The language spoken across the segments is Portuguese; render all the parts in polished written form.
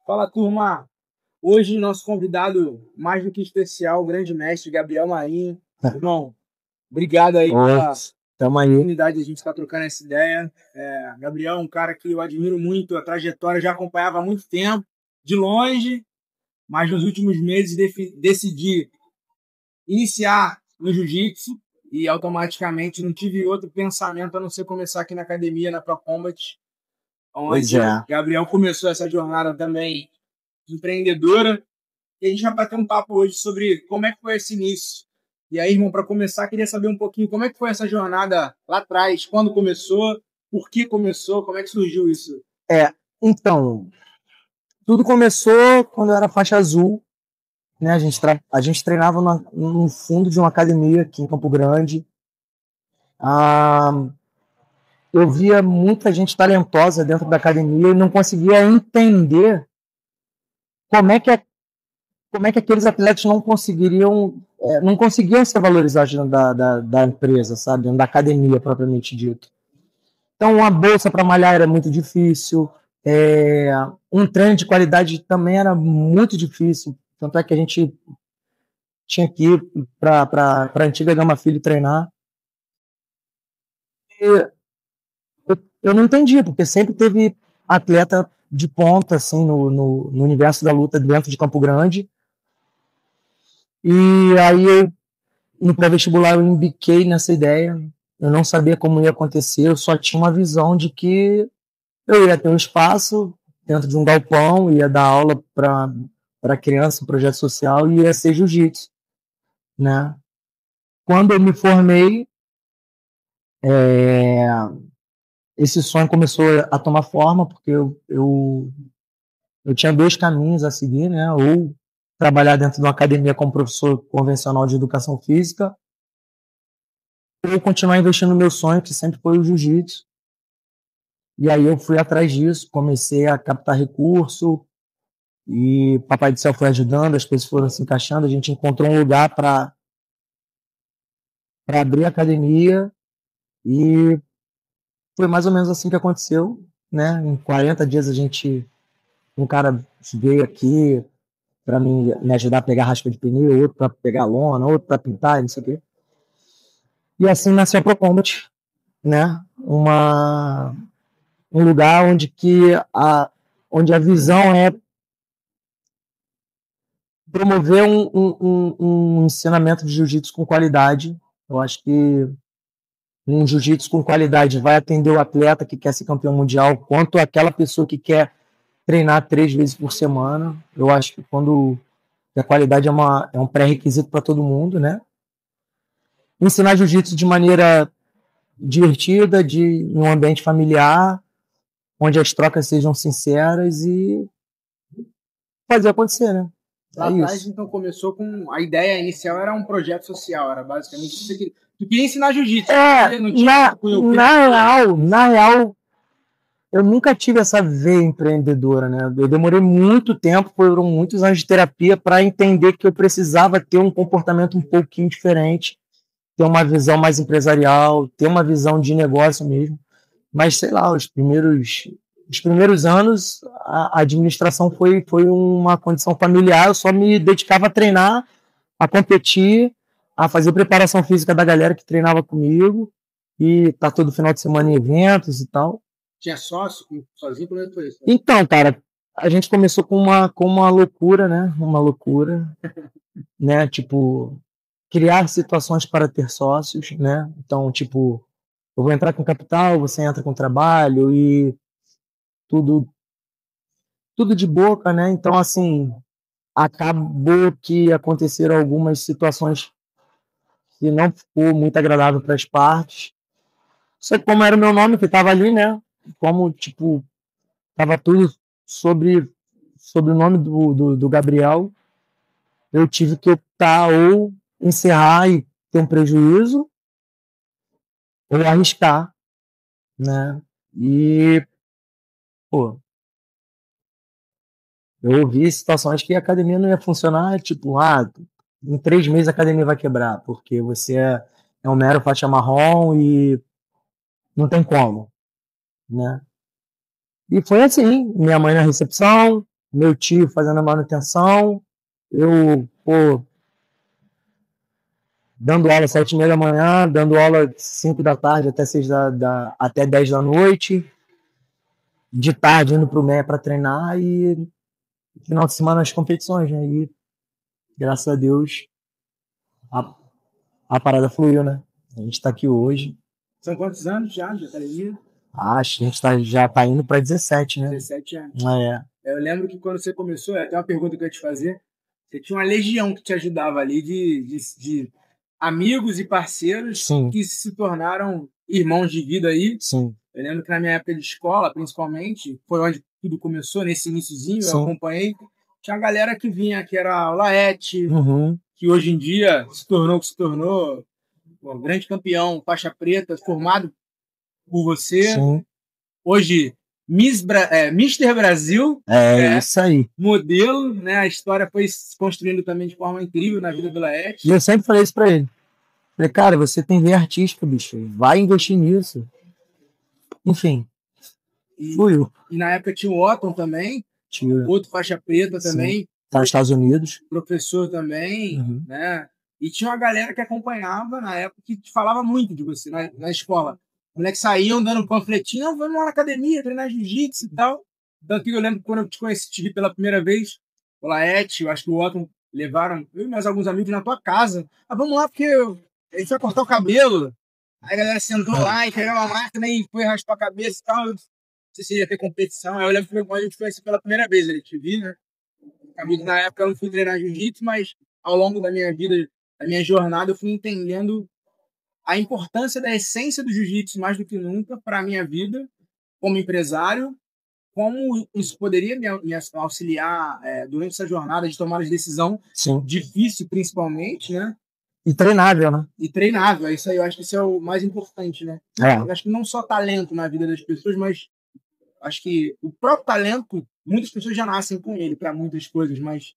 Fala, turma! Hoje, nosso convidado mais do que especial, o grande mestre Gabriel Marinho. Irmão, obrigado aí pela Tamo aí. oportunidade de a gente estar trocando essa ideia. Gabriel é um cara que eu admiro muito, a trajetória já acompanhava há muito tempo, de longe, mas nos últimos meses decidi iniciar no jiu-jitsu e automaticamente não tive outro pensamento a não ser começar aqui na academia, na Pro Combat, Pois onde é. Gabriel começou essa jornada também empreendedora. E a gente vai bater um papo hoje sobre como é que foi esse início. E aí, irmão, para começar, queria saber um pouquinho como é que foi essa jornada lá atrás, quando começou, por que começou, como é que surgiu isso? Então, tudo começou quando eu era faixa azul, né? A gente treinava no fundo de uma academia aqui em Campo Grande. Ah, eu via muita gente talentosa dentro da academia e não conseguia entender como é que, como é que aqueles atletas não conseguiam ser valorizados dentro da empresa, sabe? Dentro da academia propriamente dito. Então, uma bolsa para malhar era muito difícil. É, um treino de qualidade também era muito difícil. Tanto é que a gente tinha que ir para a antiga Gama Filho treinar. E eu não entendi, porque sempre teve atleta de ponta assim, no universo da luta dentro de Campo Grande. E aí, no pré-vestibular, eu embiquei nessa ideia. Eu não sabia como ia acontecer, eu só tinha uma visão de que eu ia ter um espaço dentro de um galpão, ia dar aula para criança, projeto social, e ia ser jiu-jitsu, né? Quando eu me formei, é, esse sonho começou a tomar forma, porque eu tinha dois caminhos a seguir, né? Ou trabalhar dentro de uma academia como professor convencional de educação física, ou continuar investindo no meu sonho, que sempre foi o jiu-jitsu. E aí eu fui atrás disso, comecei a captar recurso, e Papai do Céu foi ajudando, as coisas foram se encaixando, a gente encontrou um lugar para abrir a academia e foi mais ou menos assim que aconteceu, né? Em 40 dias um cara veio aqui para me ajudar a pegar raspa de pneu, outro para pegar lona, outro para pintar, não sei o quê. E assim nasceu a ProCombat, né? Um lugar onde a visão é promover um ensinamento de jiu-jitsu com qualidade. Eu acho que um jiu-jitsu com qualidade vai atender o atleta que quer ser campeão mundial, quanto aquela pessoa que quer treinar 3 vezes por semana. Eu acho que quando a qualidade é um pré-requisito para todo mundo, né? Ensinar jiu-jitsu de maneira divertida, em um ambiente familiar, onde as trocas sejam sinceras e fazer acontecer, né? Lá atrás, então, começou com... A ideia inicial era um projeto social, era basicamente isso que tu queria ensinar jiu-jitsu. Não tinha Na real, eu nunca tive essa veia empreendedora, né? Eu demorei muito tempo, foram muitos anos de terapia para entender que eu precisava ter um comportamento um pouquinho diferente, ter uma visão mais empresarial, ter uma visão de negócio mesmo. Mas, sei lá, os primeiros anos, a administração foi uma condição familiar, eu só me dedicava a treinar, a competir, a fazer preparação física da galera que treinava comigo, e tá todo final de semana em eventos e tal. Tinha sócio, sozinho, como é que foi isso? Então, cara, a gente começou com uma loucura, né? Uma loucura, né? Tipo, criar situações para ter sócios, né? Então, tipo, eu vou entrar com capital, você entra com trabalho e tudo, tudo de boca, né? Então, assim, acabou que aconteceram algumas situações que não ficou muito agradável para as partes. Só que como era o meu nome que estava ali, né? Como, tipo, tava tudo sobre o nome do Gabriel, eu tive que optar ou encerrar e ter um prejuízo, ou arriscar, né? E, pô, eu ouvi situações que a academia não ia funcionar, tipo, em 3 meses a academia vai quebrar, porque você é um mero faixa marrom e não tem como, né? E foi assim, minha mãe na recepção, meu tio fazendo a manutenção, eu, pô, dando aula às 7h30 da manhã, dando aula 5 da tarde até 10 da noite, de tarde indo pro MEA para treinar e final de semana as competições, né? E graças a Deus a parada fluiu, né? A gente tá aqui hoje. São quantos anos já de academia? Acho que a gente já tá indo para 17, né? 17 anos. É. Eu lembro que quando você começou, até uma pergunta que eu ia te fazer, você tinha uma legião que te ajudava ali de amigos e parceiros Sim. que se tornaram irmãos de vida aí. Sim. Eu lembro que na minha época de escola, principalmente, foi onde tudo começou, nesse iniciozinho, eu acompanhei. Tinha uma galera que vinha, que era o Laete, que hoje em dia se tornou um grande campeão, faixa preta, formado por você. Sim. Hoje, Mr. Brasil. Isso aí. Modelo, né? A história foi se construindo também de forma incrível na vida do Laete. E eu sempre falei isso pra ele. Falei, cara, você tem veia artística, bicho. Vai investir nisso. Enfim. Fluiu. E na época tinha o Otton também. Outro faixa preta também. Tá nos Estados Unidos. Professor também, né? E tinha uma galera que acompanhava na época que falava muito de você na escola. Os moleques saíam dando um panfletinho, vamos lá na academia, treinar jiu-jitsu e tal. Tanto que eu lembro que quando eu te conheci, te vi pela primeira vez, o Laete, eu acho que o Otton levaram eu e mais alguns amigos na tua casa. Ah, vamos lá, porque a gente vai cortar o cabelo. Aí a galera sentou lá e pegava a máquina e foi raspar a cabeça e tal. Não sei se ia ter competição. Aí eu lembro que quando a gente conheci pela primeira vez, ele te vi, né? Na época eu não fui treinar jiu-jitsu, mas ao longo da minha vida, da minha jornada, eu fui entendendo a importância da essência do jiu-jitsu mais do que nunca para a minha vida como empresário, como isso poderia me auxiliar durante essa jornada de tomar de decisão difícil, principalmente, né? E treinável, né? E treinável, é isso aí. Eu acho que isso é o mais importante, né? Eu acho que não só talento na vida das pessoas, mas acho que o próprio talento, muitas pessoas já nascem com ele para muitas coisas, mas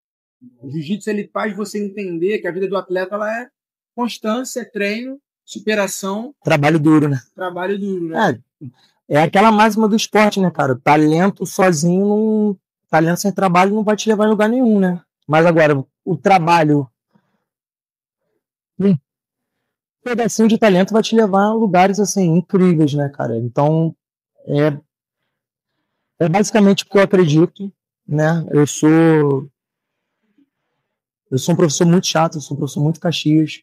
o jiu-jitsu ele faz você entender que a vida do atleta ela é constância, treino, superação. Trabalho duro, né? Trabalho duro, né? É aquela máxima do esporte, né, cara? Talento sozinho, talento sem trabalho não vai te levar a lugar nenhum, né? Mas agora, o trabalho, um pedacinho de talento vai te levar a lugares, assim, incríveis, né, cara? Então, é basicamente o que eu acredito, né? Eu sou um professor muito chato, eu sou um professor muito Caxias.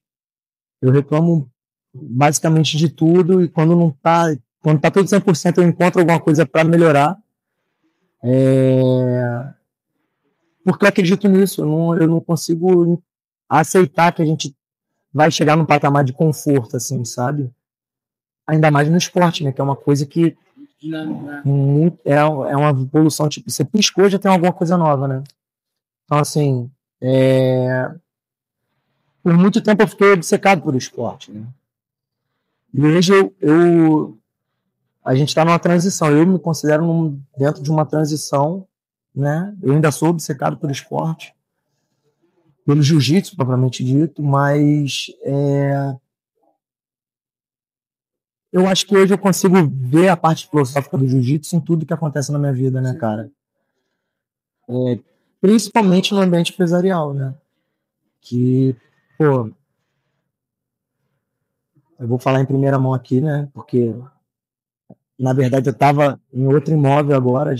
Eu reclamo basicamente de tudo e quando tá tudo 100% eu encontro alguma coisa para melhorar. Porque eu acredito nisso, eu não consigo aceitar que a gente vai chegar num patamar de conforto, assim, sabe? Ainda mais no esporte, né? Que é uma coisa que é uma evolução, tipo, você piscou, já tem alguma coisa nova, né? Então, assim, por muito tempo eu fiquei obcecado por esporte, né? E hoje a gente está numa transição, eu me considero dentro de uma transição, né? Eu ainda sou obcecado por esporte, pelo jiu-jitsu, propriamente dito, mas eu acho que hoje eu consigo ver a parte filosófica do jiu-jitsu em tudo que acontece na minha vida, né, cara? Principalmente no ambiente empresarial, né? Que, pô, eu vou falar em primeira mão aqui, né? Porque, na verdade, eu estava em outro imóvel agora,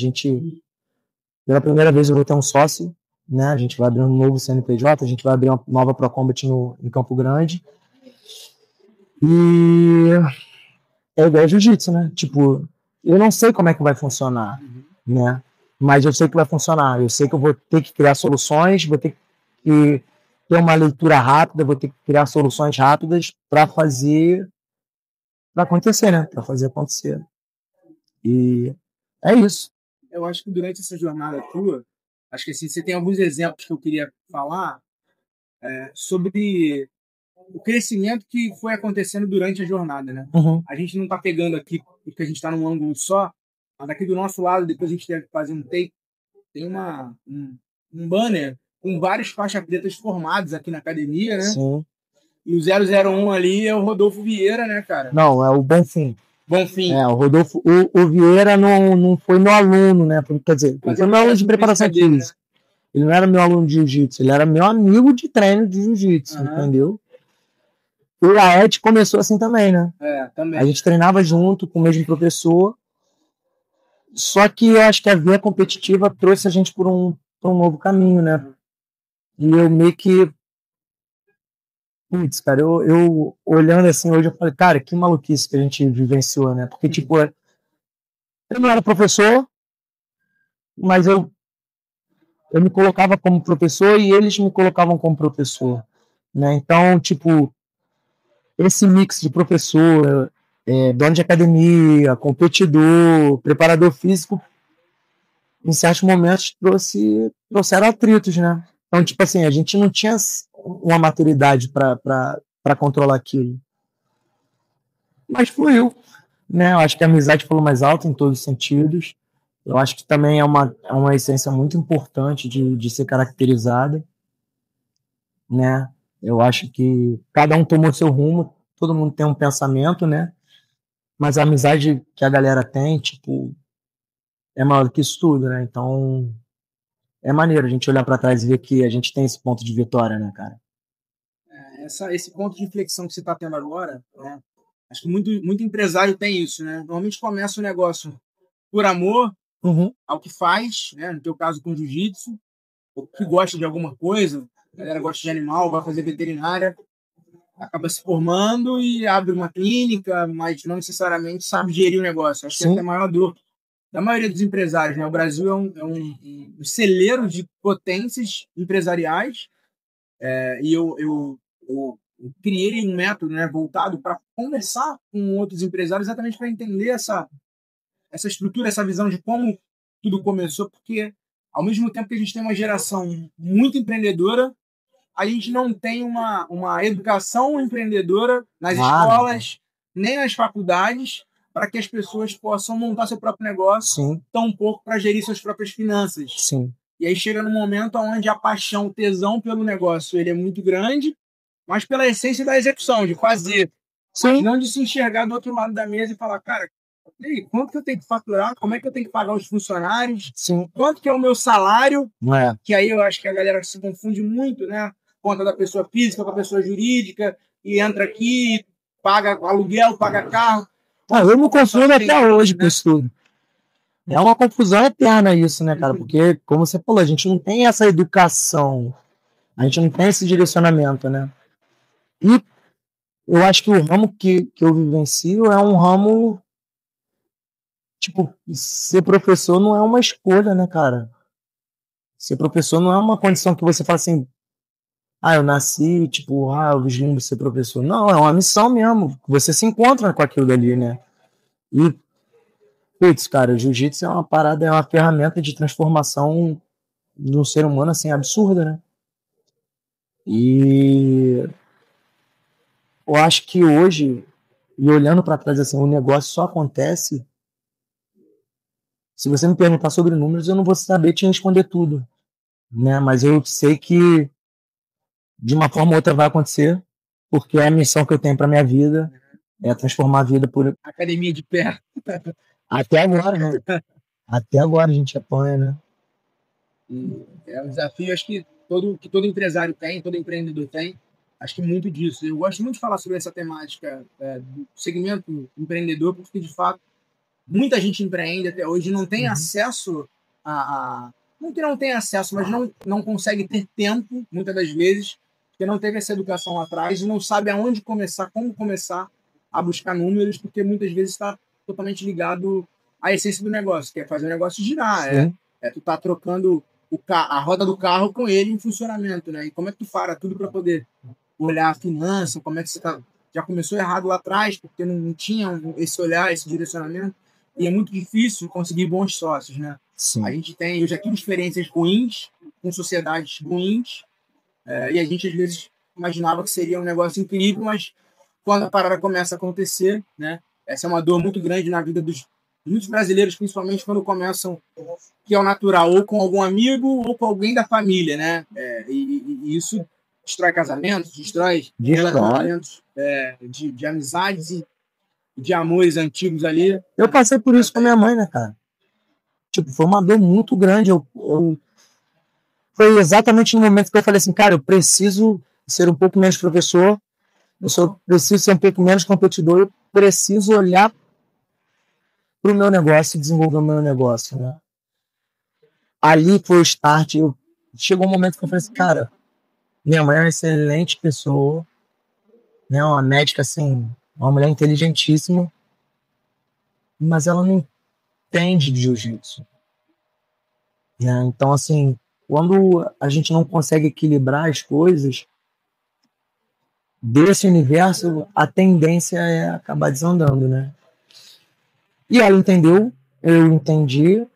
pela primeira vez eu vou ter um sócio, né? A gente vai abrir um novo CNPJ, a gente vai abrir uma nova ProCombat em Campo Grande. E é igual jiu-jitsu, né? Tipo, eu não sei como é que vai funcionar, né? Mas eu sei que vai funcionar. Eu sei que eu vou ter que criar soluções, vou ter que ter uma leitura rápida, vou ter que criar soluções rápidas para acontecer, né? Para fazer acontecer. E é isso. Eu acho que durante essa jornada tua, acho que assim, você tem alguns exemplos que eu queria falar sobre o crescimento que foi acontecendo durante a jornada, né? A gente não tá pegando aqui porque a gente tá num ângulo só, mas aqui do nosso lado, depois a gente deve fazer um take, tem um banner com vários faixas pretas formados aqui na academia, né? Sim. E o 001 ali é o Rodolfo Vieira, né, cara? Não, é o Bonfim. Bonfim. O Rodolfo, o Vieira não foi meu aluno, né? Quer dizer, ele foi meu aluno de preparação física. Ele não era meu aluno de jiu-jitsu, ele era meu amigo de treino de jiu-jitsu, entendeu? E o Laerte começou assim também, né? Também. A gente treinava junto com o mesmo professor, só que eu acho que a veia competitiva trouxe a gente por um novo caminho, né? E eu meio que... Putz, cara, eu olhando assim hoje, eu falei, cara, que maluquice que a gente vivenciou, né? Porque, tipo, eu não era professor, mas eu me colocava como professor e eles me colocavam como professor, né? Então, tipo, esse mix de professor, dono de academia, competidor, preparador físico, em certos momentos trouxeram atritos, né? Então, tipo assim, a gente não tinha uma maturidade para controlar aquilo. Mas fluiu, né? Eu acho que a amizade falou mais alto em todos os sentidos. Eu acho que também é uma essência muito importante de ser caracterizada, né? Eu acho que cada um tomou seu rumo, todo mundo tem um pensamento, né? Mas a amizade que a galera tem, tipo, é maior do que isso tudo, né? Então, é maneiro a gente olhar para trás e ver que a gente tem esse ponto de vitória, né, cara? Esse ponto de inflexão que você está tendo agora, né? Acho que muito empresário tem isso, né? Normalmente começa o negócio por amor ao que faz, né? No teu caso com jiu-jitsu, ou que gosta de alguma coisa, a galera gosta de animal, vai fazer veterinária, acaba se formando e abre uma clínica, mas não necessariamente sabe gerir o negócio. Acho que essa é a maior dor da maioria dos empresários, né? O Brasil é um celeiro de potências empresariais, e eu criei um método, né, voltado para conversar com outros empresários exatamente para entender essa estrutura, essa visão de como tudo começou, porque ao mesmo tempo que a gente tem uma geração muito empreendedora, a gente não tem uma educação empreendedora nas escolas, nem nas faculdades, para que as pessoas possam montar seu próprio negócio, tampouco para gerir suas próprias finanças. Sim. E aí chega num momento onde a paixão, o tesão pelo negócio, ele é muito grande, mas pela essência da execução, de fazer. Mas não de se enxergar do outro lado da mesa e falar, cara, quanto que eu tenho que faturar? Como é que eu tenho que pagar os funcionários? Quanto que é o meu salário? Que aí eu acho que a galera se confunde muito, né? Conta da pessoa física para a pessoa jurídica, e entra aqui, paga aluguel, paga carro. Eu me confundo até hoje com isso tudo. É uma confusão eterna isso, né, cara? Porque, como você falou, a gente não tem essa educação, a gente não tem esse direcionamento, né? E eu acho que o ramo que eu vivencio é um ramo, tipo, ser professor não é uma escolha, né, cara? Ser professor não é uma condição que você fala assim, eu nasci, tipo, eu vislumbro ser professor. Não, é uma missão mesmo. Você se encontra com aquilo dali, né? E, putz, cara, o jiu-jitsu é uma parada, é uma ferramenta de transformação de um ser humano, assim, absurda, né? E eu acho que hoje, e olhando para trás, assim, o negócio só acontece. Se você me perguntar sobre números, eu não vou saber te responder tudo, né? Mas eu sei que de uma forma ou outra vai acontecer, porque é a missão que eu tenho para minha vida, é transformar a vida por academia de pé. Até agora, né? Até agora a gente apanha, né? É um desafio, acho que todo empresário tem, todo empreendedor tem. Acho que muito disso. Eu gosto muito de falar sobre essa temática do segmento empreendedor, porque, de fato, muita gente empreende até hoje, não tem acesso não que não tem acesso, mas não consegue ter tempo, muitas das vezes, porque não teve essa educação lá atrás e não sabe aonde começar, como começar a buscar números, porque muitas vezes está totalmente ligado à essência do negócio, que é fazer o negócio girar. Tu tá trocando a roda do carro com ele em funcionamento, né? E como é que tu para tudo para poder olhar a finança, como é que você já começou errado lá atrás, porque não tinha esse olhar, esse direcionamento, e é muito difícil conseguir bons sócios, né? Sim. Eu já tive experiências ruins, com sociedades ruins, e a gente às vezes imaginava que seria um negócio incrível, mas quando a parada começa a acontecer, né? Essa é uma dor muito grande na vida dos muitos brasileiros, principalmente quando começam, que é o natural, ou com algum amigo ou com alguém da família, né? E isso destrói casamentos, destrói relacionamentos de amizades, de amores antigos ali. Eu passei por isso com a minha mãe, né, cara? Tipo, foi uma dor muito grande. Foi exatamente no momento que eu falei assim, cara, eu preciso ser um pouco menos professor, preciso ser um pouco menos competidor, eu preciso olhar para o meu negócio e desenvolver o meu negócio, né? Ali foi o start. Chegou um momento que eu falei assim, cara, minha mãe é uma excelente pessoa, né? Uma médica, assim, uma mulher inteligentíssima, mas ela não entende de jiu-jitsu, né? Então, assim, quando a gente não consegue equilibrar as coisas desse universo, a tendência é acabar desandando, né? E ela entendeu, eu entendi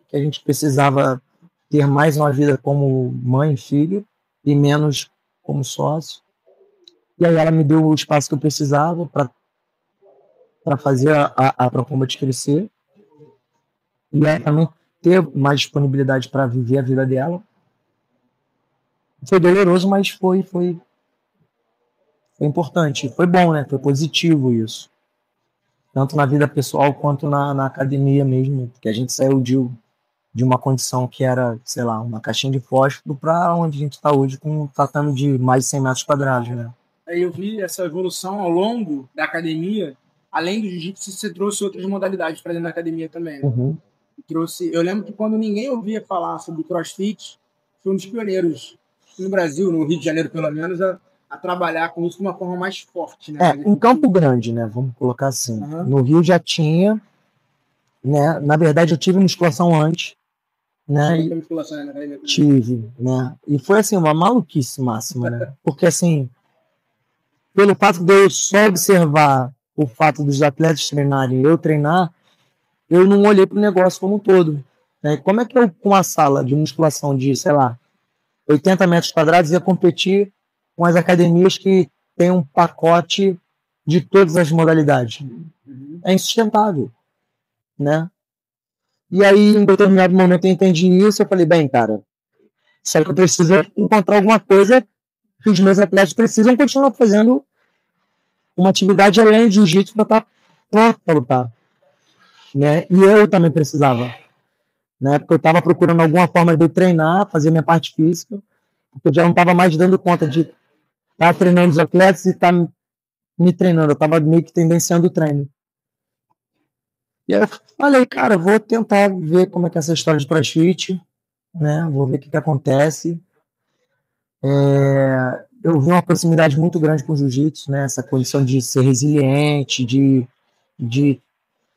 que a gente precisava ter mais uma vida como mãe e filho e menos como sócio. E aí ela me deu o espaço que eu precisava para fazer a Procombat crescer e ela também ter mais disponibilidade para viver a vida dela. Foi doloroso, mas foi importante. Foi bom, né? Foi positivo isso. Tanto na vida pessoal quanto na academia mesmo. Porque a gente saiu de uma condição que era, sei lá, uma caixinha de fósforo para onde a gente está hoje com um tatame de mais de 100 metros quadrados, né? Aí eu vi essa evolução ao longo da academia. Além do jiu-jitsu, você trouxe outras modalidades para dentro da academia também. Né? Uhum. Eu lembro que quando ninguém ouvia falar sobre crossfit, foi um dos pioneiros no Brasil, no Rio de Janeiro pelo menos, a trabalhar com isso de uma forma mais forte. Né? Em Campo Grande, né? Vamos colocar assim. Uhum. No Rio já tinha, né? Na verdade eu tive musculação antes, né? Tive, né? E foi assim, uma maluquice máxima, né? Porque assim, pelo fato de eu só observar o fato dos atletas treinarem e eu treinar, eu não olhei para o negócio como um todo. Né? Como é que eu, com uma sala de musculação de, sei lá, 80 metros quadrados, ia competir com as academias que têm um pacote de todas as modalidades? É insustentável, né? E aí, em determinado momento, eu entendi isso, eu falei, bem, cara, só que eu preciso encontrar alguma coisa que os meus atletas precisam continuar fazendo uma atividade além de jiu-jitsu para estar pronto para lutar. Né? E eu também precisava. Né? Porque eu estava procurando alguma forma de treinar, fazer minha parte física, porque eu já não estava mais dando conta de estar treinando os atletas e estar me treinando. Eu estava meio que tendenciando o treino. E aí eu falei, cara, vou tentar ver como é que é essa história de crossfit, né? Vou ver o que acontece. Eu vi uma proximidade muito grande com o jiu-jitsu, né? Essa condição de ser resiliente, de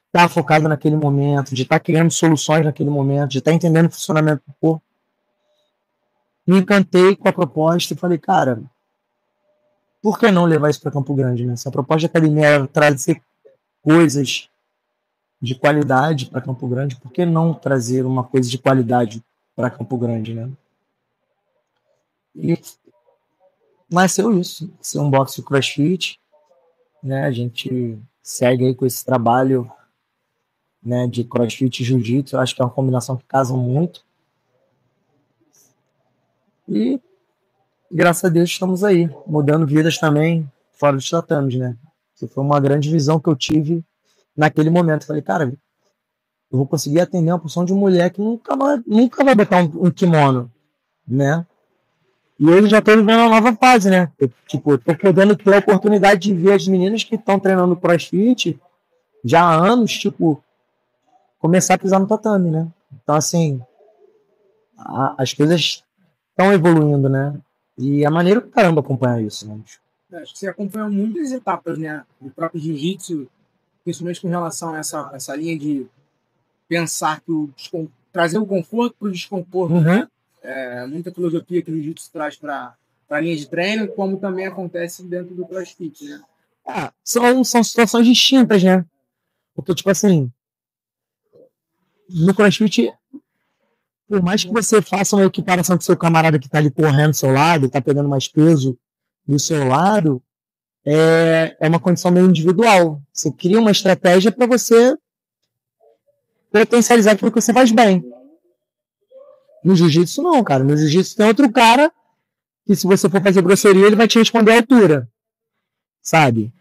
estar focado naquele momento, de estar criando soluções naquele momento, de estar entendendo o funcionamento do corpo. Me encantei com a proposta e falei, cara, por que não levar isso para Campo Grande, né? Se a proposta da academia era trazer coisas de qualidade para Campo Grande, por que não trazer uma coisa de qualidade para Campo Grande, né? E nasceu isso, ser um boxe crossfit, né? A gente segue aí com esse trabalho, né, de crossfit e jiu-jitsu. Eu acho que é uma combinação que casa muito. E graças a Deus estamos aí, mudando vidas também fora dos tatames, né? Isso foi uma grande visão que eu tive naquele momento. Falei, cara, eu vou conseguir atender uma porção de mulher que nunca vai botar um kimono, né? E hoje já estou vivendo uma nova fase, né? Eu tô podendo ter a oportunidade de ver as meninas que estão treinando crossfit já há anos, começar a pisar no tatame, né? Então, assim, as coisas estão evoluindo, né? E é maneiro pra caramba acompanhar isso, né? Acho que você acompanhou muitas etapas, né? Do próprio jiu-jitsu, principalmente com relação a essa linha de pensar que trazer o conforto para o desconforto, né? Muita filosofia que o jiu-jitsu traz para a linha de treino, como também acontece dentro do crossfit, né? São situações distintas, né? Porque, tipo assim, no crossfit, por mais que você faça uma equiparação com seu camarada que está ali correndo do seu lado, está pegando mais peso do seu lado, é uma condição meio individual. Você cria uma estratégia para você potencializar aquilo que você faz bem. No jiu-jitsu, não, cara. No jiu-jitsu tem outro cara que, se você for fazer grosseria, ele vai te responder à altura. Sabe?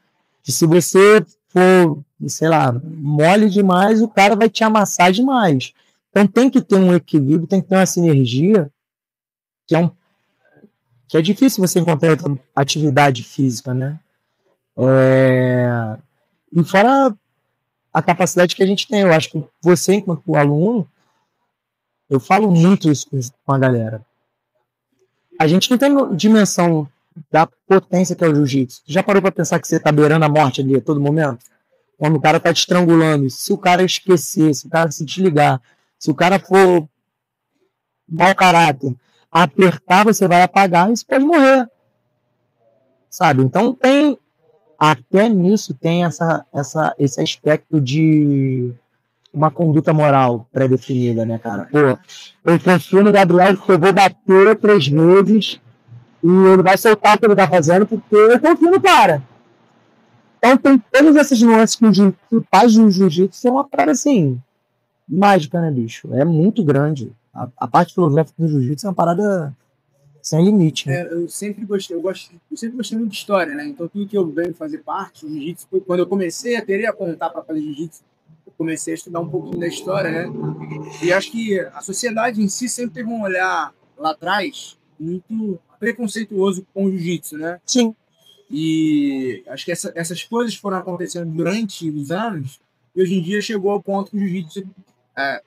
E se você for, sei lá, mole demais, o cara vai te amassar demais. Então tem que ter um equilíbrio, tem que ter uma sinergia, que é difícil você encontrar outra atividade física, né? E fora a capacidade que a gente tem, eu acho que você, enquanto aluno, eu falo muito isso com a galera. A gente não tem dimensão da potência que é o jiu-jitsu. Já parou pra pensar que você tá beirando a morte ali a todo momento? Quando o cara tá te estrangulando, se o cara esquecer, se o cara se desligar, se o cara for mau caráter, apertar, você vai apagar e você pode morrer. Sabe? Então tem, até nisso tem esse aspecto de uma conduta moral pré-definida, né, cara? Pô, eu confio no Gabriel que eu vou bater 3 vezes e ele vai soltar o que ele tá fazendo porque eu confio no cara. Então tem todas essas nuances que o faz do jiu-jitsu ser uma parada assim, mágica, né, bicho? É muito grande. A parte filosófica do jiu-jitsu é uma parada sem limite, né? Eu sempre gostei muito de história, né? Então tudo que eu venho fazer parte do jiu-jitsu, quando eu comecei a querer apontar para fazer jiu-jitsu, eu comecei a estudar um pouquinho da história, né? E acho que a sociedade em si sempre teve um olhar lá atrás muito preconceituoso com o jiu-jitsu, né? Sim. E acho que essas coisas foram acontecendo durante os anos e hoje em dia chegou ao ponto que o jiu-jitsu,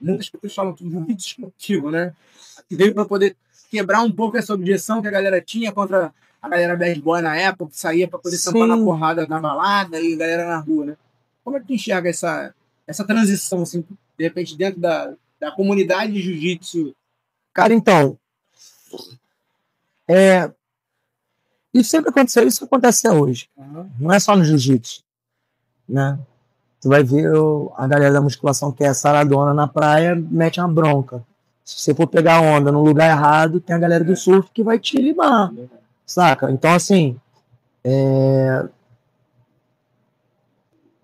muitas pessoas falam que o jiu-jitsu esportivo, né? Que veio para poder quebrar um pouco essa objeção que a galera tinha contra a galera bad boy na época, que saía para poder tampar na porrada na balada e a galera na rua, né? Como é que tu enxerga essa transição, assim, de repente, dentro da comunidade de jiu-jitsu? Cara, então, isso sempre aconteceu, isso acontece até hoje. Não é só no jiu-jitsu, né? Tu vai ver a galera da musculação que é saradona na praia, mete uma bronca. Se você for pegar onda no lugar errado, tem a galera do surf que vai te limar, saca? Então, assim,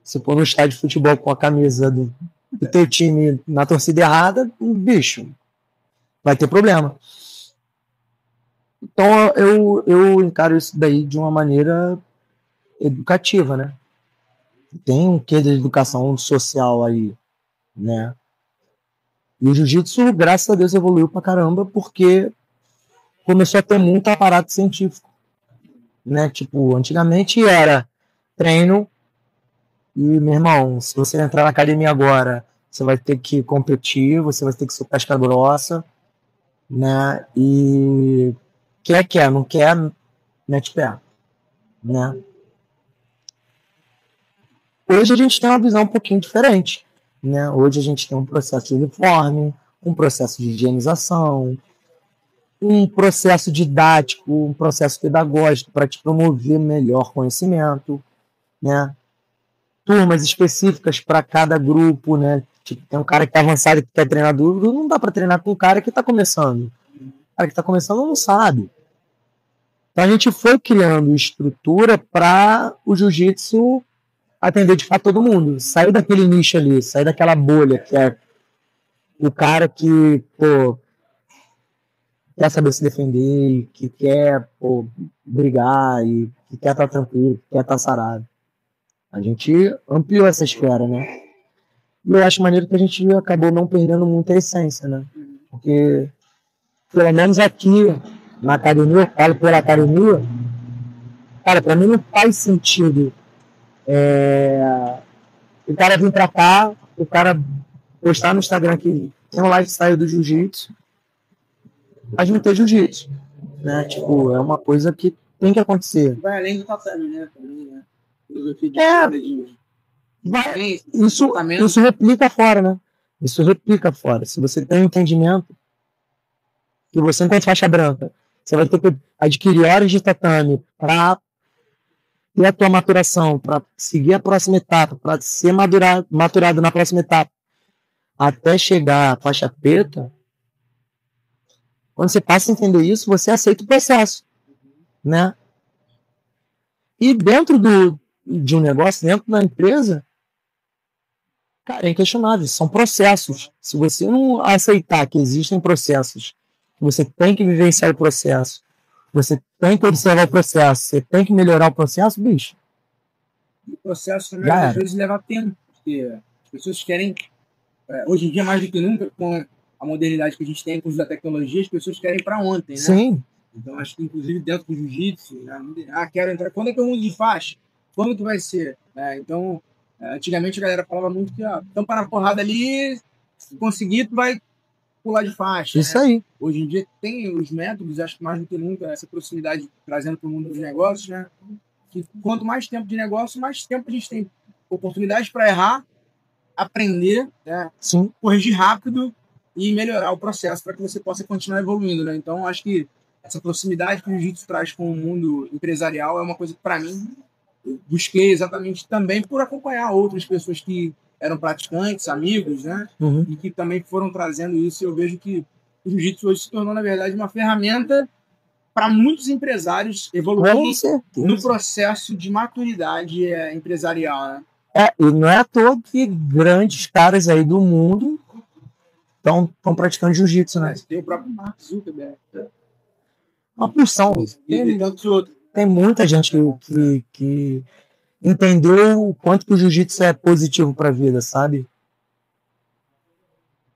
se for no estádio de futebol com a camisa do teu time na torcida errada, bicho, vai ter problema. Então, eu encaro isso daí de uma maneira educativa, né? Tem um quê de educação social aí, né? E o jiu-jitsu, graças a Deus, evoluiu pra caramba porque começou a ter muito aparato científico, né? Tipo, antigamente era treino e, meu irmão, se você entrar na academia agora, você vai ter que competir, você vai ter que ser casca grossa, né? E quer, não quer, mete pé, né? Hoje a gente tem uma visão um pouquinho diferente, né? Hoje a gente tem um processo de uniforme, um processo de higienização, um processo didático, um processo pedagógico para te promover melhor conhecimento, né? Turmas específicas para cada grupo, né? Tipo, tem um cara que é avançado e que quer treinar duro, não dá para treinar com um cara que está começando. O cara que está começando não sabe. Então a gente foi criando estrutura para o jiu-jitsu atender de fato todo mundo. Sair daquele nicho ali, sair daquela bolha que é o cara que, pô, quer saber se defender, que quer, pô, brigar e que quer estar tranquilo, que quer estar sarado. A gente ampliou essa esfera, né? E eu acho maneiro que a gente acabou não perdendo muita essência, né? Porque, pelo menos aqui na academia, eu falo pela academia, cara, pra mim não faz sentido o cara vir pra cá, o cara postar no Instagram que tem um lifestyle do jiu-jitsu, mas não ter jiu-jitsu, né? Tipo, é uma coisa que tem que acontecer. Vai além do tatame, né? Também, né? Isso replica fora, né? Isso replica fora. Se você tem um entendimento que você não tem faixa branca, você vai ter que adquirir horas de tatame para ter a tua maturação, para seguir a próxima etapa, para ser maturado na próxima etapa, até chegar à faixa preta. Quando você passa a entender isso, você aceita o processo, né? E dentro de um negócio, dentro da empresa, cara, é inquestionável, são processos. Se você não aceitar que existem processos, você tem que vivenciar o processo, você tem que observar o processo, você tem que melhorar o processo, bicho, O processo também, Já às era. vezes, leva tempo, porque as pessoas querem, hoje em dia, mais do que nunca, com a modernidade que a gente tem, com o uso da tecnologia, as pessoas querem para ontem, né? Sim, Então, acho que, inclusive, dentro do jiu-jitsu, né? Quero entrar. Quando é que eu mudo de faixa? Quando que vai ser? Então, antigamente a galera falava muito que, tampa na porrada ali, se conseguir, tu vai pular de faixa, isso né? aí. Hoje em dia tem os métodos, acho que mais do que nunca, essa proximidade trazendo para o mundo dos negócios, né? Que quanto mais tempo de negócio, mais tempo a gente tem oportunidade para errar, aprender, né? Sim. Corrigir rápido e melhorar o processo para que você possa continuar evoluindo, né? Então, acho que essa proximidade que o jiu-jitsu traz com o mundo empresarial é uma coisa que, para mim, eu busquei exatamente também por acompanhar outras pessoas que eram praticantes, amigos, né? Uhum. E que também foram trazendo isso. Eu vejo que o jiu-jitsu hoje se tornou, na verdade, uma ferramenta para muitos empresários evoluírem no processo de maturidade empresarial, né? E não é à toa que grandes caras aí do mundo estão praticando jiu-jitsu, né? Tem o próprio Mark Zuckerberg. Uma porção. E tantos outros. Tem muita gente que entendeu o quanto que o jiu-jitsu é positivo para a vida, sabe?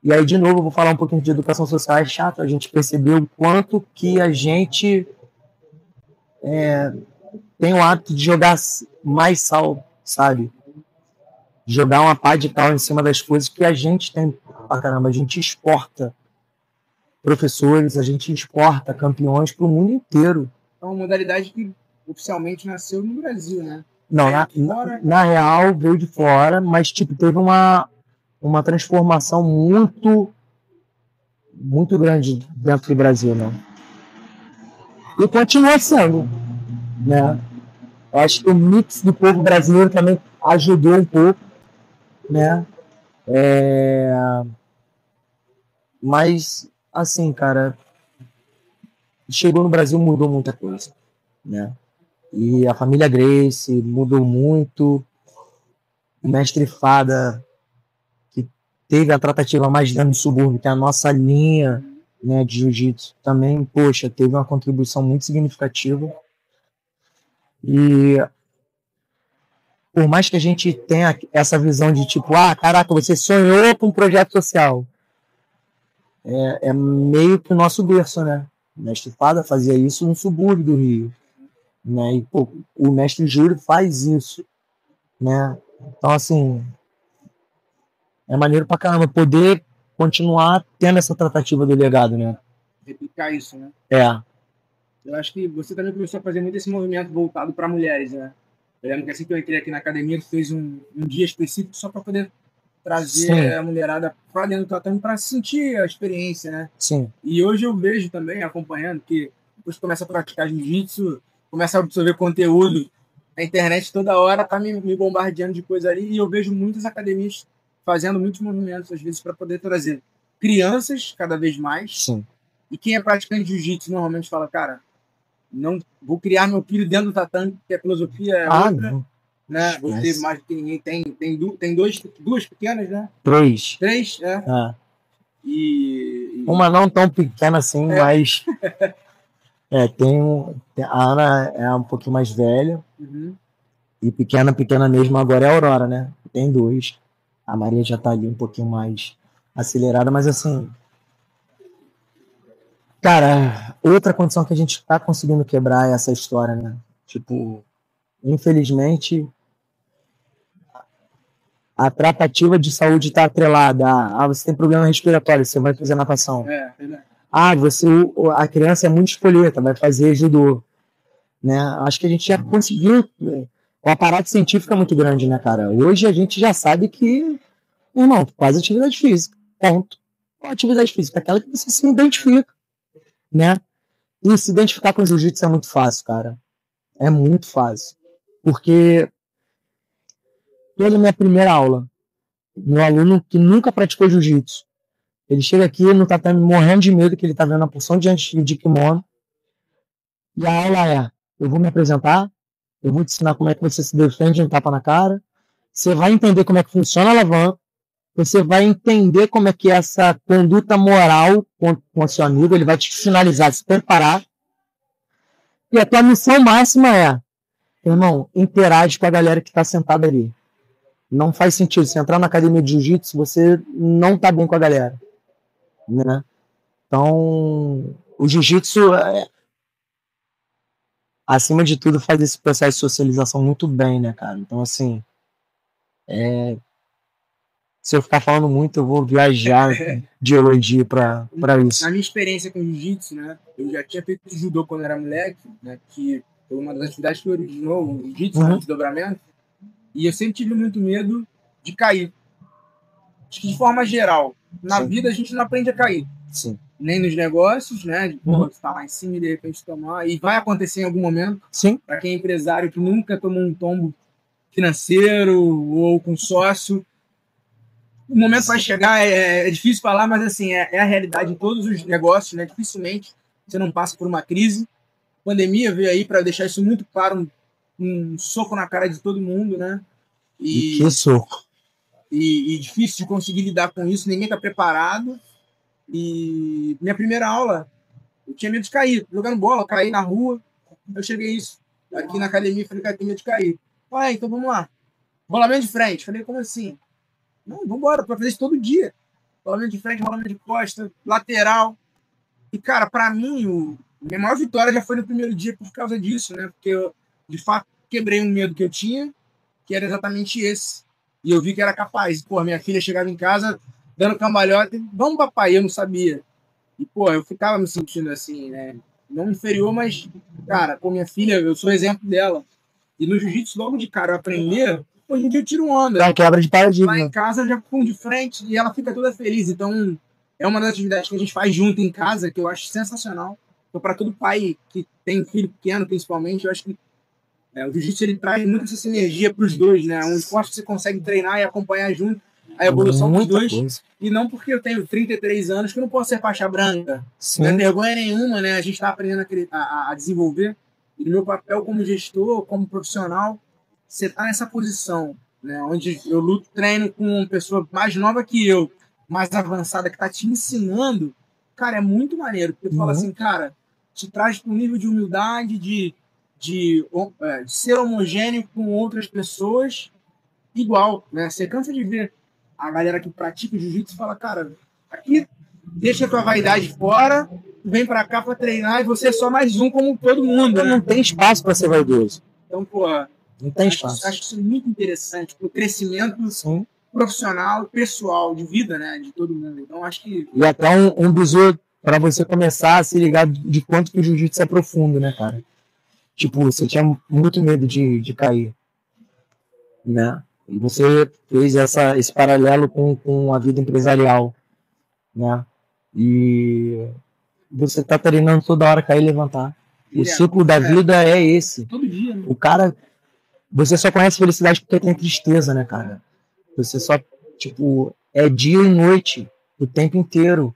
E aí, de novo, eu vou falar um pouquinho de educação social. É chato a gente perceber o quanto que a gente tem o hábito de jogar mais sal, sabe? Jogar uma pá de cal em cima das coisas que a gente tem pra caramba. A gente exporta professores, a gente exporta campeões pro mundo inteiro. É uma modalidade que oficialmente nasceu no Brasil, né? Não, na real veio de fora, mas tipo, teve uma transformação muito grande dentro do Brasil, né? E continua sendo, né? Eu acho que o mix do povo brasileiro também ajudou um pouco, né? Mas, assim, cara, chegou no Brasil, mudou muita coisa, né? E a família Gracie mudou muito. O mestre Fada, que teve a tratativa mais dentro do subúrbio, que é a nossa linha, né, de jiu-jitsu, também, poxa, teve uma contribuição muito significativa. E por mais que a gente tenha essa visão de tipo, caraca, você sonhou com um projeto social, é meio que o nosso berço, né? O mestre Fada fazia isso no subúrbio do Rio, né? E pô, o mestre Júlio faz isso, né? Então, assim, é maneiro pra caramba poder continuar tendo essa tratativa do legado, né? Replicar isso, né? É. Eu acho que você também começou a fazer muito esse movimento voltado para mulheres, né? Eu lembro que assim que eu entrei aqui na academia, fez um dia específico só para poder trazer a mulherada para dentro do tatame para sentir a experiência, né? Sim. E hoje eu vejo também, acompanhando, que depois que começa a praticar jiu-jitsu, começa a absorver conteúdo, a internet toda hora tá me bombardeando de coisa ali, e eu vejo muitas academias fazendo muitos movimentos, às vezes, para poder trazer crianças cada vez mais. Sim. E quem é praticante de jiu-jitsu normalmente fala, cara, não vou criar meu filho dentro do tatame, porque a filosofia é outra, não. Né? Vou ter mais do que ninguém tem duas pequenas, né? Três, né? E uma não tão pequena assim, mas a Ana é um pouquinho mais velha. Uhum. E pequena mesmo agora é a Aurora, né? Tem 2. A Maria já tá ali um pouquinho mais acelerada, mas assim, cara, outra condição que a gente tá conseguindo quebrar é essa história, né? Tipo, infelizmente, a tratativa de saúde tá atrelada. Você tem problema respiratório, você vai fazer natação. Verdade. A criança é muito espoleta, vai fazer judô. Né? Acho que a gente já conseguiu. O aparato científico é muito grande, né, cara? Hoje a gente já sabe que, irmão, faz atividade física. Ponto. Qual atividade física? Aquela que você se identifica, né? E se identificar com o jiu-jitsu é muito fácil, cara. É muito fácil. Porque toda minha primeira aula, meu aluno que nunca praticou jiu-jitsu, ele chega aqui no tatame morrendo de medo que ele tá vendo a porção de kimono. E a aula eu vou me apresentar, eu vou te ensinar como é que você se defende um tapa na cara, você vai entender como é que funciona a alavanca, você vai entender como é que é essa conduta moral com o seu amigo, ele vai te finalizar, se preparar. E a tua missão máxima é irmão, interage com a galera que tá sentada ali. Não faz sentido. Se entrar na academia de jiu-jitsu, você não tá bem com a galera, né? Então, o jiu-jitsu, acima de tudo, faz esse processo de socialização muito bem, né, cara? Então, assim, se eu ficar falando muito, eu vou viajar de elogio pra isso. Na minha experiência com jiu-jitsu, né? Eu já tinha feito judô quando era moleque, né? Que foi uma das atividades que originou o jiu-jitsu, né, desdobramento. E eu sempre tive muito medo de cair. Acho que de forma geral, na vida a gente não aprende a cair. Sim. Nem nos negócios, né? De você tá lá em cima e de repente tomar. E vai acontecer em algum momento. Sim. Para quem é empresário que nunca tomou um tombo financeiro ou com sócio, o momento vai chegar, é difícil falar, mas assim, é a realidade de todos os negócios, né? Dificilmente você não passa por uma crise. A pandemia veio aí para deixar isso muito claro, um soco na cara de todo mundo, né? E que soco. E difícil de conseguir lidar com isso, ninguém está preparado. E minha primeira aula, eu tinha medo de cair, jogando bola, caí na rua. Eu cheguei isso aqui na academia, falei, cara, tem medo de cair. Falei, então vamos lá. Rolamento de frente. Falei, como assim? Não, vambora, pra fazer isso todo dia. Rolamento de frente, rolamento de costa, lateral. E, cara, pra mim, minha maior vitória já foi no primeiro dia por causa disso, né? Porque eu, de fato, quebrei um medo que eu tinha, que era exatamente esse. E eu vi que era capaz. Pô, minha filha chegava em casa dando cambalhota. Vamos, papai, eu não sabia. E, pô, eu ficava me sentindo assim, né? Não inferior, mas, cara, pô, minha filha, eu sou exemplo dela. E no jiu-jitsu, logo de cara, eu aprender, hoje em dia eu tiro onda. É quebra de paradigma. Lá em casa eu já fico de frente e ela fica toda feliz. Então, é uma das atividades que a gente faz junto em casa, que eu acho sensacional. Então, para todo pai que tem filho pequeno, principalmente, eu acho que o jiu-jitsu ele traz muita essa sinergia para os dois, né? Um esporte que você consegue treinar e acompanhar junto a evolução dos dois. Coisa. E não porque eu tenho 33 anos que eu não posso ser faixa branca. Sim. Não é vergonha nenhuma, né? A gente está aprendendo a desenvolver. E no meu papel como gestor, como profissional, você está nessa posição, né? Onde eu luto, treino com uma pessoa mais nova que eu, mais avançada, que está te ensinando. Cara, é muito maneiro. Porque eu falo assim, cara, te traz para um nível de humildade, de ser homogêneo com outras pessoas igual, né? Você cansa de ver a galera que pratica jiu-jitsu e fala, cara, aqui deixa a tua vaidade fora, vem pra cá pra treinar e você é só mais um como todo mundo. Não tem espaço para ser vaidoso. Então, pô, não tem espaço. Acho isso muito interessante pro crescimento profissional, pessoal, de vida, né, de todo mundo. Então, acho que... E até um bizu para você começar a se ligar de quanto que o jiu-jitsu é profundo, né, cara? Tipo, você tinha muito medo de cair, né? E você fez esse paralelo com a vida empresarial, né? E você tá treinando toda hora cair e levantar. O ciclo da vida é esse. Todo dia, né? O cara... Você só conhece felicidade porque tem tristeza, né, cara? Você só, tipo, é dia e noite o tempo inteiro.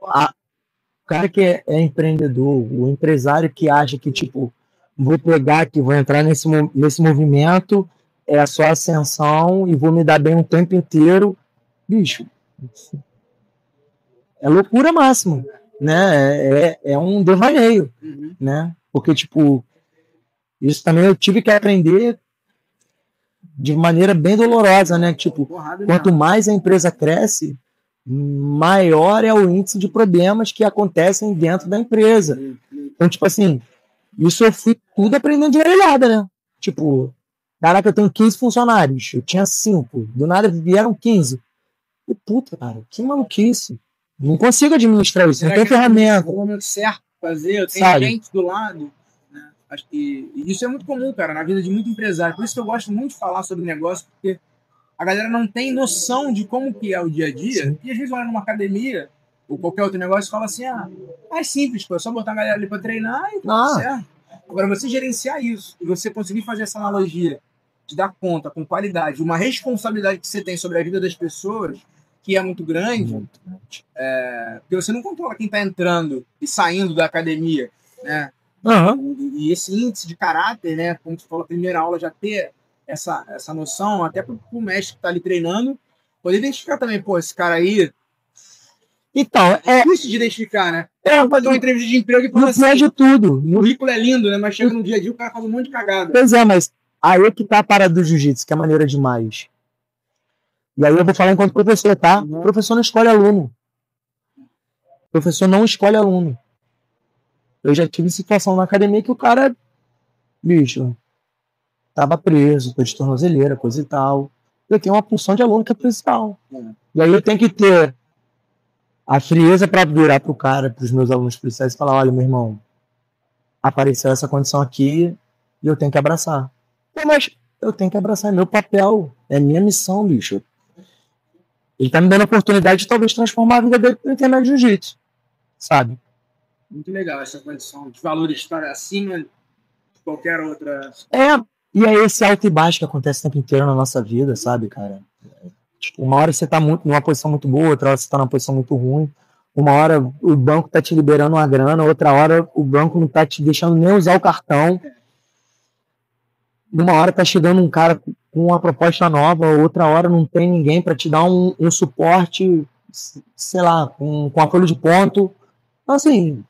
O cara que é empreendedor, o empresário que acha que, tipo, vou pegar aqui, vou entrar nesse movimento, é a sua ascensão e vou me dar bem o tempo inteiro. Bicho, é loucura máxima, né? É um devaneio, né? Porque, tipo, isso também eu tive que aprender de maneira bem dolorosa, né? Tipo, quanto mais a empresa cresce, maior é o índice de problemas que acontecem dentro da empresa. Então, tipo assim, isso eu fui tudo aprendendo de orelhada, né? Tipo, caraca, eu tenho 15 funcionários, eu tinha 5, do nada vieram 15. E puta, cara, que maluquice. Não consigo administrar isso, não tem ferramenta. No momento certo fazer, eu tenho gente do lado. Né? Acho que isso é muito comum, cara, na vida de muito empresário. Por isso que eu gosto muito de falar sobre negócio, porque a galera não tem noção de como que é o dia a dia. Sim. E às vezes olha numa academia ou qualquer outro negócio e fala assim, é simples, pô, é só botar a galera ali pra treinar e tudo certo. Agora, você gerenciar isso e você conseguir fazer essa analogia de dar conta com qualidade, uma responsabilidade que você tem sobre a vida das pessoas, que é muito grande, porque você não controla quem está entrando e saindo da academia, né? E esse índice de caráter, né? Como você falou, a primeira aula já ter essa noção, até para o mestre que está ali treinando, poder identificar também, pô, esse cara aí, Então, É difícil de identificar, né? Fazer uma entrevista de emprego e falar assim, de tudo. O currículo é lindo, né? Mas chega no dia a dia o cara faz um monte de cagada. Pois é, mas aí é que tá a parada do jiu-jitsu, que é maneira demais. E aí eu vou falar enquanto professor, tá? O professor não escolhe aluno. O professor não escolhe aluno. Eu já tive situação na academia que o cara, bicho, tava preso, tô de tornozeleira, coisa e tal. Eu tenho uma porção de aluno que é principal. E aí eu tenho que ter a frieza para virar pro cara, pros meus alunos policiais e falar, olha, meu irmão, apareceu essa condição aqui e eu tenho que abraçar. Mas eu tenho que abraçar, é meu papel, é minha missão, bicho. Ele tá me dando a oportunidade de talvez transformar a vida dele por intermédio de jiu-jitsu, sabe? Muito legal essa condição de valores estar acima de qualquer outra. E é esse alto e baixo que acontece o tempo inteiro na nossa vida, sabe, cara? Tipo, uma hora você tá numa posição muito boa, outra hora você tá numa posição muito ruim. Uma hora o banco tá te liberando uma grana, outra hora o banco não tá te deixando nem usar o cartão. Uma hora tá chegando um cara com uma proposta nova, outra hora não tem ninguém para te dar um suporte, sei lá, com a folha de ponto. Então, assim,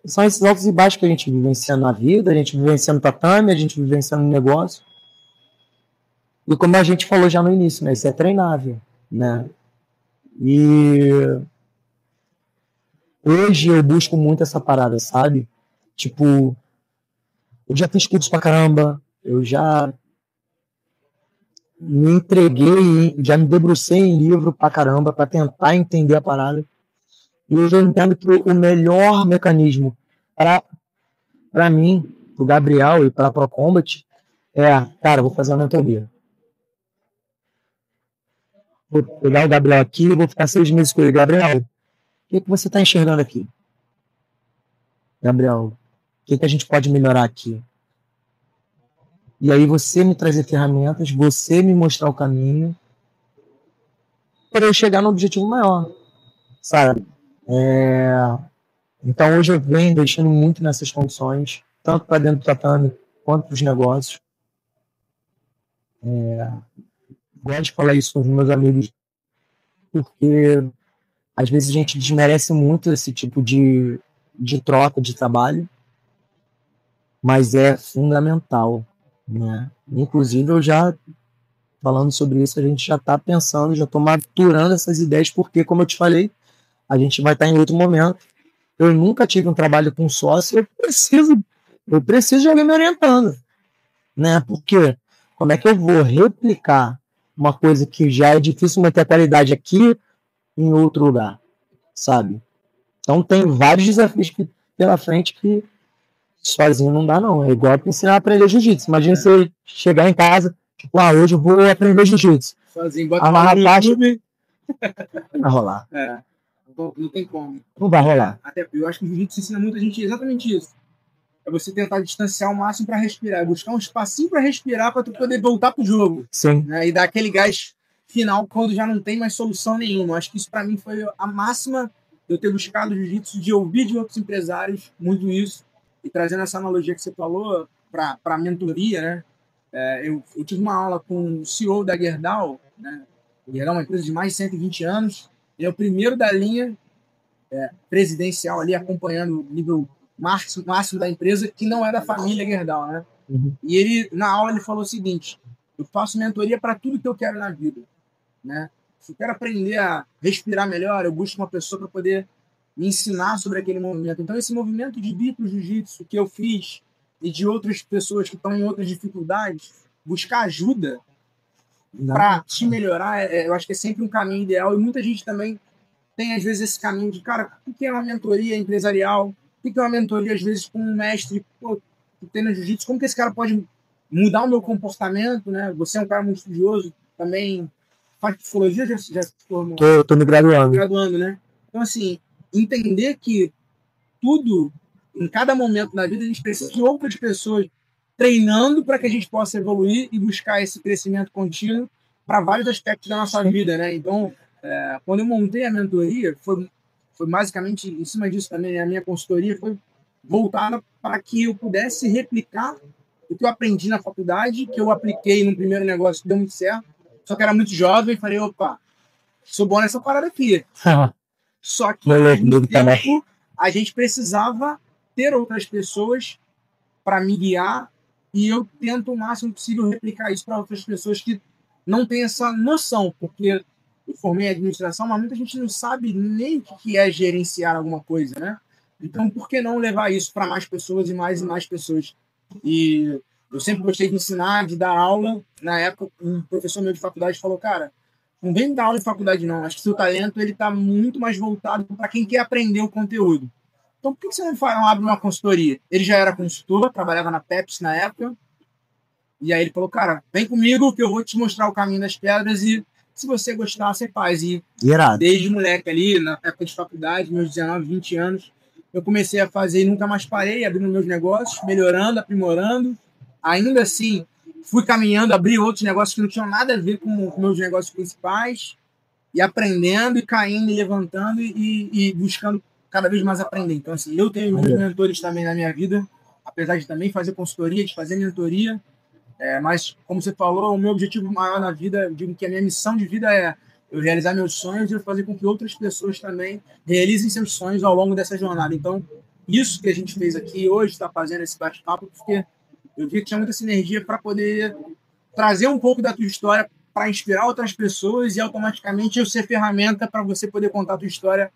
são esses altos e baixos que a gente vivencia na vida, a gente vivencia no tatame, a gente vivencia no negócio. E como a gente falou já no início, né? Isso é treinável, né? E hoje eu busco muito essa parada, sabe? Tipo, eu já fiz curso pra caramba, eu já me entreguei, já me debrucei em livro pra caramba pra tentar entender a parada. E hoje eu entendo que o melhor mecanismo para mim, pro Gabriel e pra Pro Combat cara, vou fazer uma mentoria. Vou pegar o Gabriel aqui, vou ficar 6 meses com ele. Gabriel, o que você está enxergando aqui? Gabriel, o que a gente pode melhorar aqui? E aí você me trazer ferramentas, você me mostrar o caminho para eu chegar no objetivo maior, sabe? Então hoje eu venho deixando muito nessas condições, tanto para dentro do tatame quanto para os negócios. Gosto de falar isso com os meus amigos, porque às vezes a gente desmerece muito esse tipo de troca de trabalho, mas é fundamental, né? Inclusive, eu já, falando sobre isso, a gente já está pensando, já estou maturando essas ideias, porque, como eu te falei, a gente vai estar em outro momento. Eu nunca tive um trabalho com sócio, eu preciso de alguém me orientando, né? Porque como é que eu vou replicar uma coisa que já é difícil manter a qualidade aqui em outro lugar, sabe? Então tem vários desafios pela frente que sozinho não dá, não. É igual ensinar a aprender jiu-jitsu. Imagina você chegar em casa, tipo, hoje eu vou aprender jiu-jitsu. Sozinho, bota amarrar no a faixa. YouTube. Não vai rolar. Não tem como. Não vai rolar. Até eu acho que o jiu-jitsu ensina muita gente exatamente isso. É você tentar distanciar o máximo para respirar, buscar um espacinho para respirar para tu poder voltar pro jogo. Sim. Né? E dar aquele gás final quando já não tem mais solução nenhuma. Acho que isso para mim foi a máxima de eu ter buscado jiu-jitsu, de ouvir de outros empresários muito isso. E trazendo essa analogia que você falou para a mentoria, né? Eu tive uma aula com o CEO da Gerdau, né? Gerdau é uma empresa de mais de 120 anos. Ele é o primeiro da linha presidencial ali, acompanhando o nível máximo da empresa, que não é da família Gerdau, né? Uhum. E ele, na aula, ele falou o seguinte: eu faço mentoria para tudo que eu quero na vida, né? Se eu quero aprender a respirar melhor, eu busco uma pessoa para poder me ensinar sobre aquele movimento. Então, esse movimento de vir para o jiu-jitsu que eu fiz e de outras pessoas que estão em outras dificuldades, buscar ajuda para te melhorar, eu acho que é sempre um caminho ideal. E muita gente também tem, às vezes, esse caminho de, cara, o que é uma mentoria empresarial? O que é uma mentoria, às vezes, com um mestre que tem no jiu-jitsu? Como que esse cara pode mudar o meu comportamento, né? Você é um cara muito estudioso, também faz psicologia, já se formou? Tô me graduando. Graduando, né? Então, assim, entender que tudo, em cada momento da vida, a gente precisa de outras pessoas treinando para que a gente possa evoluir e buscar esse crescimento contínuo para vários aspectos da nossa vida, né? Então, quando eu montei a mentoria, foi basicamente em cima disso também, né? A minha consultoria foi voltada para que eu pudesse replicar o que eu aprendi na faculdade, que eu apliquei no primeiro negócio que deu muito certo, só que era muito jovem, falei, opa, sou bom nessa parada aqui. Só que, ao mesmo tempo, a gente precisava ter outras pessoas para me guiar, e eu tento o máximo possível replicar isso para outras pessoas que não têm essa noção, porque eu formei em administração, mas muita gente não sabe nem o que é gerenciar alguma coisa, né? Então, por que não levar isso para mais pessoas e mais pessoas? E eu sempre gostei de ensinar, de dar aula. Na época, um professor meu de faculdade falou, cara, não vem dar aula de faculdade não, acho que seu talento ele está muito mais voltado para quem quer aprender o conteúdo. Então, por que você não abre uma consultoria? Ele já era consultor, trabalhava na Pepsi na época, e aí ele falou, cara, vem comigo que eu vou te mostrar o caminho das pedras e se você gostar, você faz. E desde moleque ali, na época de faculdade, meus 19, 20 anos, eu comecei a fazer e nunca mais parei, abrindo meus negócios, melhorando, aprimorando. Ainda assim, fui caminhando, abri outros negócios que não tinham nada a ver com meus negócios principais, e aprendendo, e caindo, e levantando, e buscando cada vez mais aprender. Então, assim, eu tenho muitos mentores também na minha vida, apesar de também fazer consultoria, de fazer mentoria, mas, como você falou, o meu objetivo maior na vida, eu digo que a minha missão de vida é eu realizar meus sonhos e eu fazer com que outras pessoas também realizem seus sonhos ao longo dessa jornada. Então, isso que a gente fez aqui hoje, está fazendo esse bate-papo, porque eu vi que tinha muita sinergia para poder trazer um pouco da tua história para inspirar outras pessoas e automaticamente eu ser ferramenta para você poder contar a tua história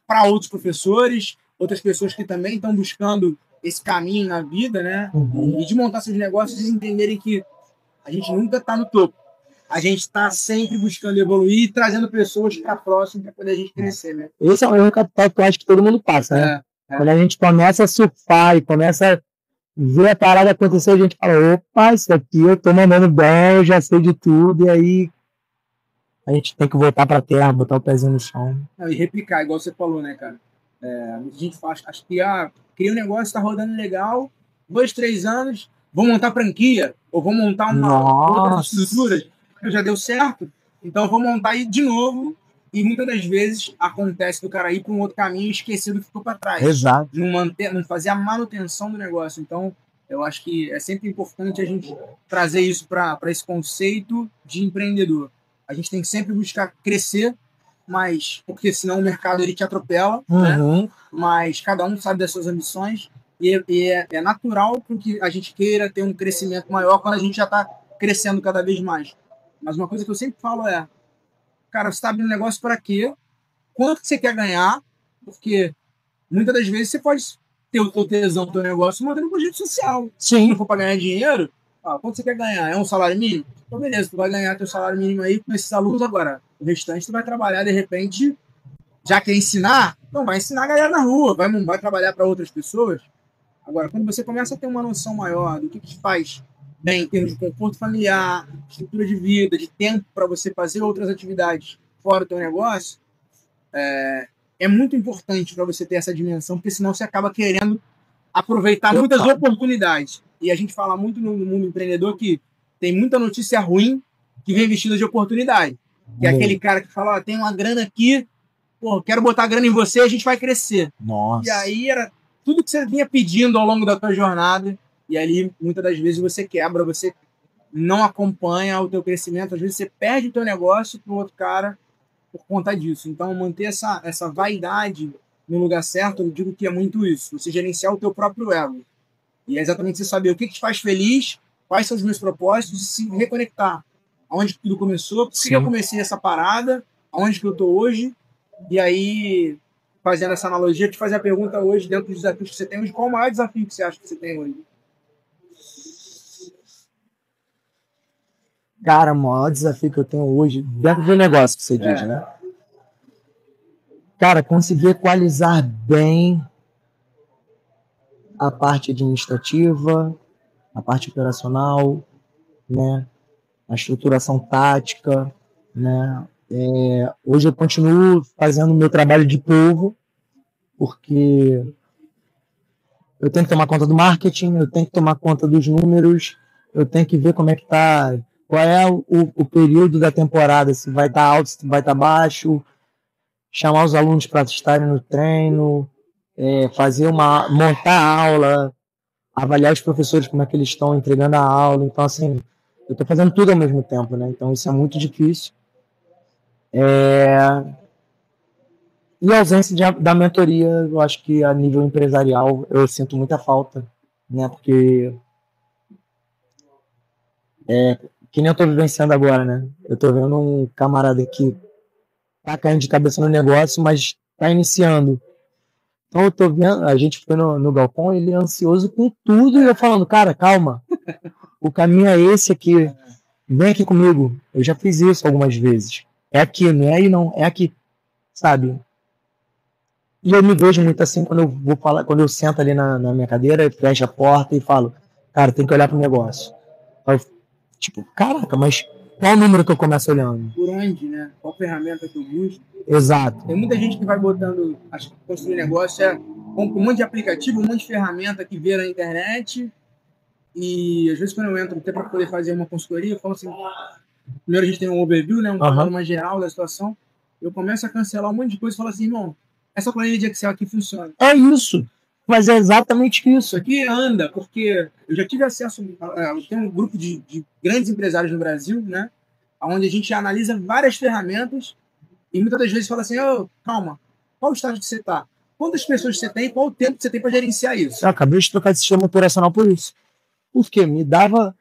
para outros professores, outras pessoas que também estão buscando esse caminho na vida, né? E de montar seus negócios e entenderem que a gente nunca está no topo. A gente está sempre buscando evoluir e trazendo pessoas para próximo para poder a gente crescer, né? Esse é o erro capital que eu acho que todo mundo passa, né? Quando a gente começa a surfar e começa a ver a parada acontecer, a gente fala, opa, isso aqui eu tô mandando bem, eu já sei de tudo, e aí a gente tem que voltar pra terra, botar o pezinho no chão. E replicar, igual você falou, né, cara? A gente faz, acho que cria um negócio, tá rodando legal, 2, 3 anos, vou montar franquia, ou vou montar uma outra estrutura, que já deu certo, então eu vou montar aí de novo, e muitas das vezes acontece do cara ir para um outro caminho e esquecer do que ficou para trás. Exato. Não fazer a manutenção do negócio. Então, eu acho que é sempre importante a gente trazer isso para esse conceito de empreendedor. A gente tem que sempre buscar crescer, mas porque senão o mercado ele te atropela, né? Mas cada um sabe das suas ambições e é natural que a gente queira ter um crescimento maior quando a gente já está crescendo cada vez mais. Mas uma coisa que eu sempre falo é, cara, você está abrindo negócio para quê? Quanto que você quer ganhar? Porque muitas das vezes você pode ter o teu tesão do teu negócio mantendo um projeto social. Sim. Se não for para ganhar dinheiro, quanto você quer ganhar? É um salário mínimo? Então, beleza, tu vai ganhar teu salário mínimo aí com esses alunos agora. O restante tu vai trabalhar, de repente, já quer ensinar? Então vai ensinar a galera na rua, vai trabalhar para outras pessoas. Agora, quando você começa a ter uma noção maior do que te faz bem em termos de conforto familiar, estrutura de vida, de tempo para você fazer outras atividades fora do teu negócio, é muito importante para você ter essa dimensão, porque senão você acaba querendo aproveitar muitas oportunidades. E a gente fala muito no mundo empreendedor que tem muita notícia ruim que vem vestida de oportunidade. Que é aquele cara que fala, tem uma grana aqui, quero botar grana em você, a gente vai crescer. Nossa. E aí era tudo que você vinha pedindo ao longo da tua jornada, e ali, muitas das vezes, você quebra, você não acompanha o teu crescimento, às vezes você perde o teu negócio para o outro cara por conta disso. Então, manter essa vaidade no lugar certo, eu digo que é muito isso, você gerenciar o teu próprio ego. E é exatamente você saber o que te faz feliz, quais são os meus propósitos, e se reconectar. Aonde que tudo começou, por que eu comecei essa parada, aonde que eu estou hoje, e aí, fazendo essa analogia, te fazer a pergunta hoje, dentro dos desafios que você tem hoje, qual o maior desafio que você acha que você tem hoje? Cara, o maior desafio que eu tenho hoje, dentro do negócio que você diz, né? Cara, conseguir equalizar bem a parte administrativa, a parte operacional, né? A estruturação tática, né? Hoje eu continuo fazendo o meu trabalho de povo, porque eu tenho que tomar conta do marketing, eu tenho que tomar conta dos números, eu tenho que ver como é que tá, qual é o período da temporada, se vai estar alto, se vai estar baixo, chamar os alunos para estarem no treino, montar a aula, avaliar os professores como é que eles estão entregando a aula. Então, assim, eu estou fazendo tudo ao mesmo tempo, né? Então, isso é muito difícil. E a ausência da mentoria, eu acho que a nível empresarial eu sinto muita falta, né? Porque que nem eu tô vivenciando agora, né? Eu tô vendo um camarada que tá caindo de cabeça no negócio, mas tá iniciando. Então eu tô vendo, a gente foi no galpão, ele é ansioso com tudo, e eu falando, cara, calma, o caminho é esse aqui, vem aqui comigo. Eu já fiz isso algumas vezes. É aqui, não é aí não, é aqui, sabe? E eu me vejo muito assim quando eu vou falar, quando eu sento ali na minha cadeira, fecho a porta e falo, cara, tem que olhar pro negócio. Aí eu, tipo, caraca, mas qual o número que eu começo olhando? Por onde, né? Qual ferramenta que eu uso? Exato. Tem muita gente que vai botando, acho que construir negócio compra um monte de aplicativo, um monte de ferramenta que vê na internet. E às vezes quando eu entro até para poder fazer uma consultoria, eu falo assim, primeiro a gente tem um overview, né, um panorama geral da situação. Eu começo a cancelar um monte de coisa e falo assim, irmão, essa planilha de Excel aqui funciona. É isso. Mas é exatamente isso. Isso aqui anda, porque eu já tive acesso, tem um grupo de grandes empresários no Brasil, né, onde a gente analisa várias ferramentas e muitas das vezes fala assim, calma, qual o estágio que você está? Quantas pessoas você tem e qual o tempo que você tem para gerenciar isso? Eu acabei de trocar de sistema operacional por isso. Porque me dava...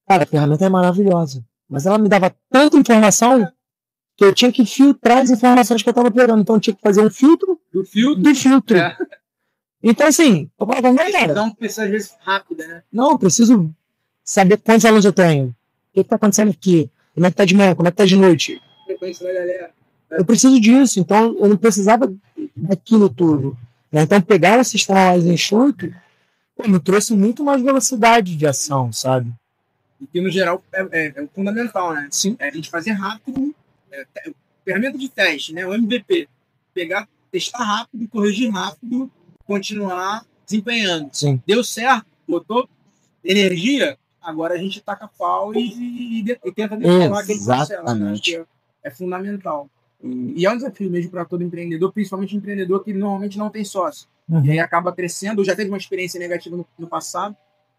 Cara, a ferramenta é maravilhosa. Mas ela me dava tanta informação que eu tinha que filtrar as informações que eu estava pegando. Então eu tinha que fazer um filtro do filtro. Do filtro. Então, assim, eu falava, galera. Não precisa, às vezes, rápida, né? Não, eu preciso saber quantos alunos eu tenho. O que está acontecendo aqui? Como é que tá de manhã? Como é que tá de noite? Frequência da galera. Eu preciso disso, então eu não precisava daquilo tudo. Né? Então, pegar um sistema mais enxuto me trouxe muito mais velocidade de ação, sabe? E que, no geral, é fundamental, né? Sim. É a gente fazer rápido, ferramenta de teste, né? O MVP. Pegar, testar rápido, corrigir rápido, continuar desempenhando. Sim. Deu certo, botou energia, agora a gente taca pau e tenta decolar aquele processo. Exatamente. É fundamental. E é um desafio mesmo para todo empreendedor, principalmente empreendedor que normalmente não tem sócio. Uhum. E aí acaba crescendo, ou já teve uma experiência negativa no passado,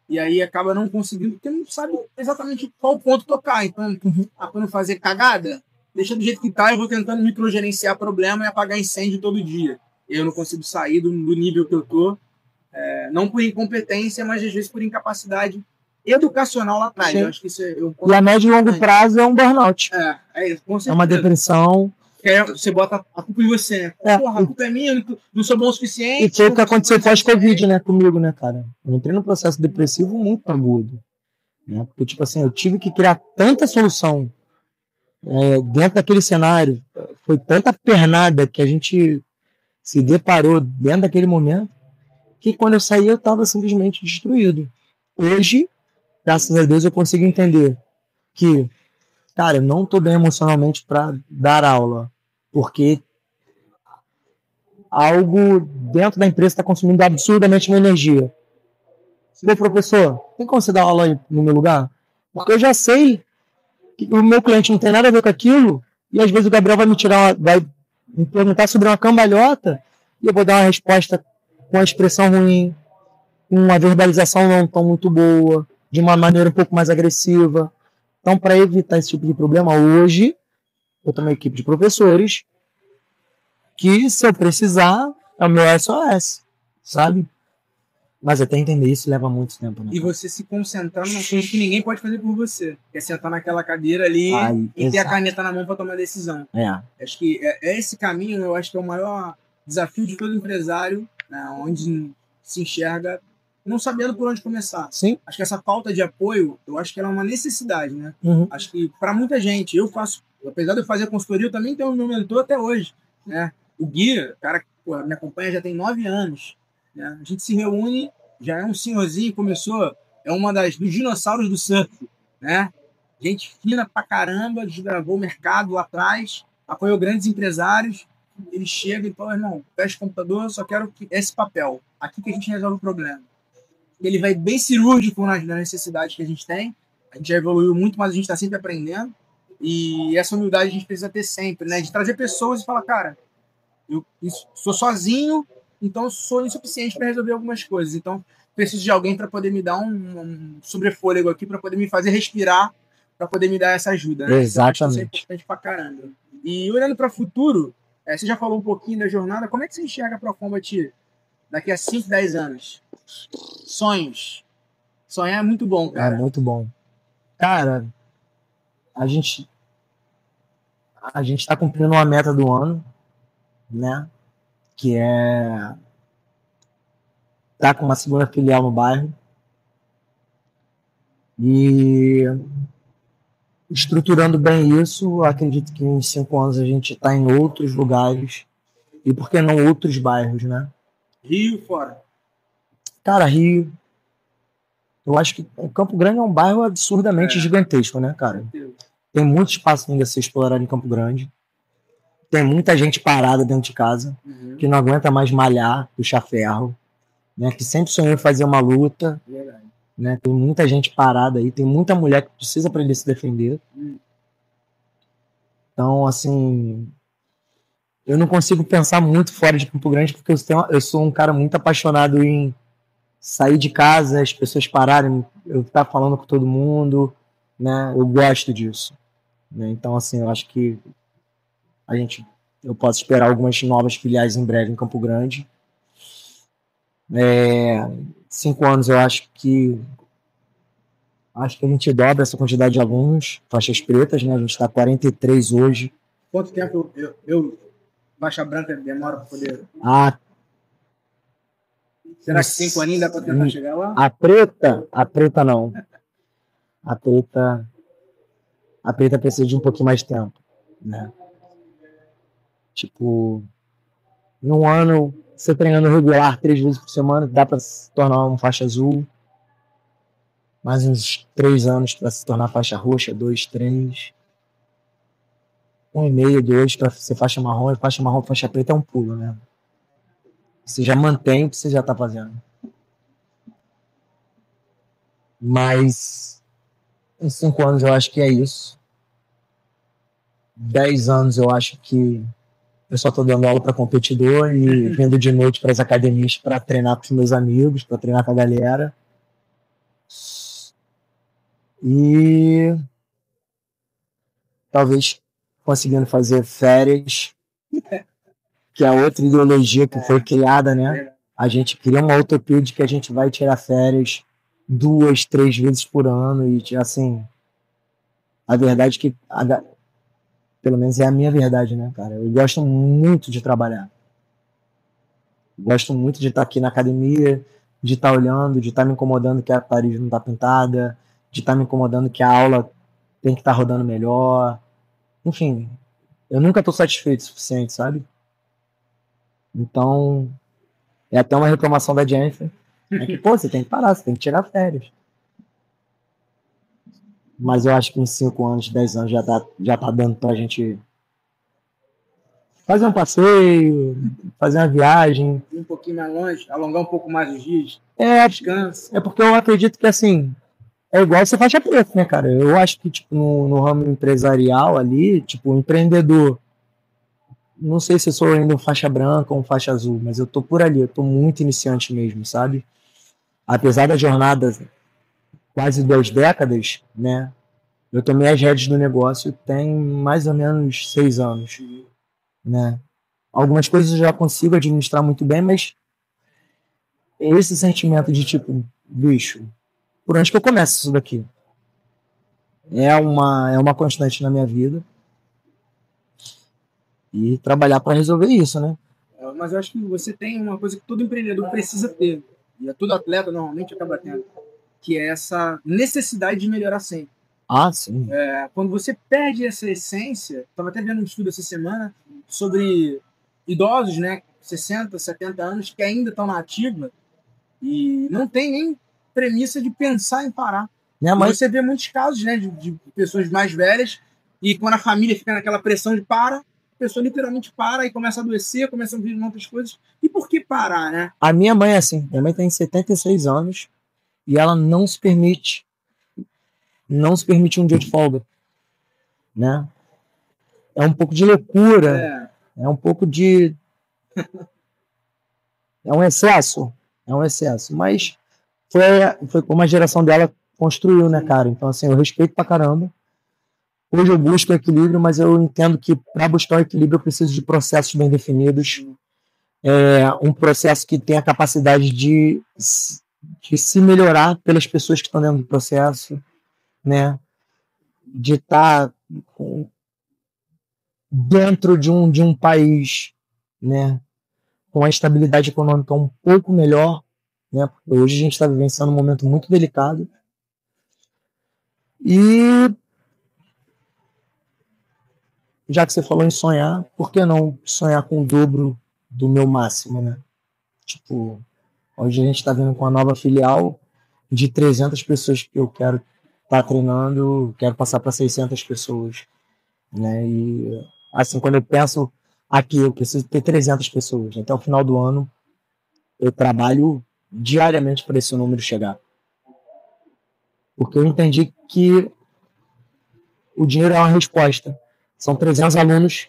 e aí acaba não conseguindo, porque não sabe exatamente qual ponto tocar. Então, quando fazer cagada, deixa do jeito que tá, eu vou tentando microgerenciar problema e apagar incêndio todo dia. Eu não consigo sair do nível que eu tô, não por incompetência, mas às vezes por incapacidade educacional lá atrás. Eu acho que isso e a médio e longo prazo é um burnout. Com certeza. É uma depressão. Você bota a culpa em você, né? Porra, a culpa é minha, não sou bom o suficiente. E foi o que aconteceu pós-Covid, né, comigo, né, cara? Eu entrei num processo depressivo muito agudo. Né? Porque, tipo assim, eu tive que criar tanta solução dentro daquele cenário. Foi tanta pernada que a gente se deparou dentro daquele momento que quando eu saí eu estava simplesmente destruído. Hoje, graças a Deus, eu consigo entender que, cara, eu não tô bem emocionalmente para dar aula, porque algo dentro da empresa está consumindo absurdamente minha energia. Meu professor, tem como você dar aula aí no meu lugar? Porque eu já sei que o meu cliente não tem nada a ver com aquilo, e às vezes o Gabriel vai me perguntar sobre uma cambalhota, e eu vou dar uma resposta com uma expressão ruim, com uma verbalização não tão muito boa, de uma maneira um pouco mais agressiva. Então, para evitar esse tipo de problema, hoje, eu tenho uma equipe de professores que, se eu precisar, é o meu SOS, sabe? Mas até entender isso leva muito tempo. Né? E você se concentrando na coisa que ninguém pode fazer por você. Que é sentar naquela cadeira ali e ter a caneta na mão para tomar decisão. Acho que esse caminho, eu acho que é o maior desafio de todo empresário, né, onde se enxerga não sabendo por onde começar. Sim. Acho que essa falta de apoio, eu acho que ela é uma necessidade, né? Uhum. Acho que para muita gente, apesar de eu fazer consultoria, eu também tenho o meu mentor até hoje, né? O Gui, o cara que me acompanha já tem 9 anos, né? A gente se reúne, já é um senhorzinho, começou, é uma dos dinossauros do surf, né? Gente fina pra caramba, desbravou o mercado lá atrás, apoiou grandes empresários. Ele chega e fala, irmão, fecha o computador, só quero esse papel, aqui que a gente resolve o problema. Ele vai bem cirúrgico nas necessidades que a gente tem. A gente já evoluiu muito, mas a gente está sempre aprendendo. E essa humildade a gente precisa ter sempre, né? De trazer pessoas e falar, cara, eu sou sozinho, então sou insuficiente para resolver algumas coisas. Então, preciso de alguém para poder me dar um sobrefôlego aqui, para poder me fazer respirar, para poder me dar essa ajuda. Né? Exatamente. Isso é importante pra caramba. E olhando para o futuro, Você já falou um pouquinho da jornada. Como é que você enxerga a Pro Combat daqui a 5, 10 anos? Sonhos. Sonhar é muito bom, cara. É muito bom. Cara, a gente tá cumprindo uma meta do ano, né? Que é tá com uma segunda filial no bairro. E estruturando bem isso, acredito que em 5 anos a gente está em outros lugares. E por que não outros bairros, né? Rio fora. Cara, Rio. Eu acho que o Campo Grande é um bairro absurdamente gigantesco, né, cara? Tem muito espaço ainda a ser explorado em Campo Grande. Tem muita gente parada dentro de casa, que não aguenta mais malhar, puxar ferro, né? Que sempre sonhou em fazer uma luta. Verdade. Né? Tem muita gente parada aí, tem muita mulher que precisa aprender a se defender. Então, assim, eu não consigo pensar muito fora de Campo Grande, porque eu sou um cara muito apaixonado em sair de casa, as pessoas pararem, eu estar falando com todo mundo, né? Eu gosto disso. Né? Então, assim, eu acho que eu posso esperar algumas novas filiais em breve em Campo Grande. 5 anos eu acho que a gente dobra essa quantidade de alunos, faixas pretas, né? A gente está 43 hoje. Quanto tempo eu faixa branca demora para poder... Será que 5 aninhos dá para tentar chegar lá? A preta não. A preta precisa de um pouquinho mais de tempo, né? Tipo, em um ano, você treinando regular 3 vezes por semana, dá para se tornar uma faixa azul. Mais uns 3 anos para se tornar faixa roxa, 2, 3. 1,5, 2 para ser faixa marrom, e faixa preta é um pulo, né? Você já mantém o que você já tá fazendo. Mas em 5 anos eu acho que é isso. 10 anos eu acho que eu só tô dando aula para competidor e vindo de noite para as academias para treinar com os meus amigos, para treinar com a galera. E talvez conseguindo fazer férias, que é outra ideologia que foi criada, né? A gente cria uma utopia de que a gente vai tirar férias 2, 3 vezes por ano e, assim, a verdade é que, pelo menos é a minha verdade, né, cara? Eu gosto muito de trabalhar. Gosto muito de estar aqui na academia, de estar olhando, de estar me incomodando que a parede não está pintada, de estar me incomodando que a aula tem que estar rodando melhor. Enfim, eu nunca estou satisfeito o suficiente, sabe? Então, é até uma reclamação da Jennifer. É que, pô, você tem que parar, você tem que tirar férias. Mas eu acho que em 5 anos, 10 anos já tá dando pra gente fazer um passeio, fazer uma viagem. Ir um pouquinho mais longe, alongar um pouco mais os dias. Descanso. É porque eu acredito que, assim, é igual você faixa preta, né, cara? Eu acho que, tipo, no ramo empresarial ali, tipo, empreendedor, não sei se eu sou ainda um faixa branca ou um faixa azul, mas eu tô por ali, eu tô muito iniciante mesmo, sabe? Apesar da jornada quase 2 décadas, né? Eu tomei as rédeas do negócio tem mais ou menos 6 anos, né? Algumas coisas eu já consigo administrar muito bem, mas esse sentimento de tipo, bicho, por onde que eu começo isso daqui? É uma constante na minha vida. E trabalhar para resolver isso, né? Mas eu acho que você tem uma coisa que todo empreendedor precisa ter, e todo atleta normalmente acaba tendo, que é essa necessidade de melhorar sempre. Sim. Quando você perde essa essência, estava até vendo um estudo essa semana sobre idosos, né, 60, 70 anos, que ainda estão na ativa e não tem nem premissa de pensar em parar. Você vê muitos casos, né, de pessoas mais velhas, e quando a família fica naquela pressão de para, a pessoa literalmente para e começa a adoecer, começa a vir outras coisas. E por que parar, né? A minha mãe é assim. Minha mãe tem 76 anos e ela não se permite um dia de folga, né? É um pouco de loucura, é um pouco de... é um excesso, mas foi como a geração dela construiu, né, cara? Então, assim, eu respeito pra caramba, Hoje eu busco equilíbrio, mas eu entendo que para buscar o equilíbrio eu preciso de processos bem definidos, um processo que tenha a capacidade de se melhorar pelas pessoas que estão dentro do processo, né? De estar dentro de um país, né? Com a estabilidade econômica um pouco melhor, né? Porque hoje a gente está vivenciando um momento muito delicado. E já que você falou em sonhar, por que não sonhar com o dobro do meu máximo, né? Tipo, hoje a gente está vindo com a nova filial de 300 pessoas que eu quero estar treinando, quero passar para 600 pessoas, né? E assim, quando eu penso aqui, eu preciso ter 300 pessoas. Até o final do ano, eu trabalho diariamente para esse número chegar. Porque eu entendi que o dinheiro é uma resposta. São 300 alunos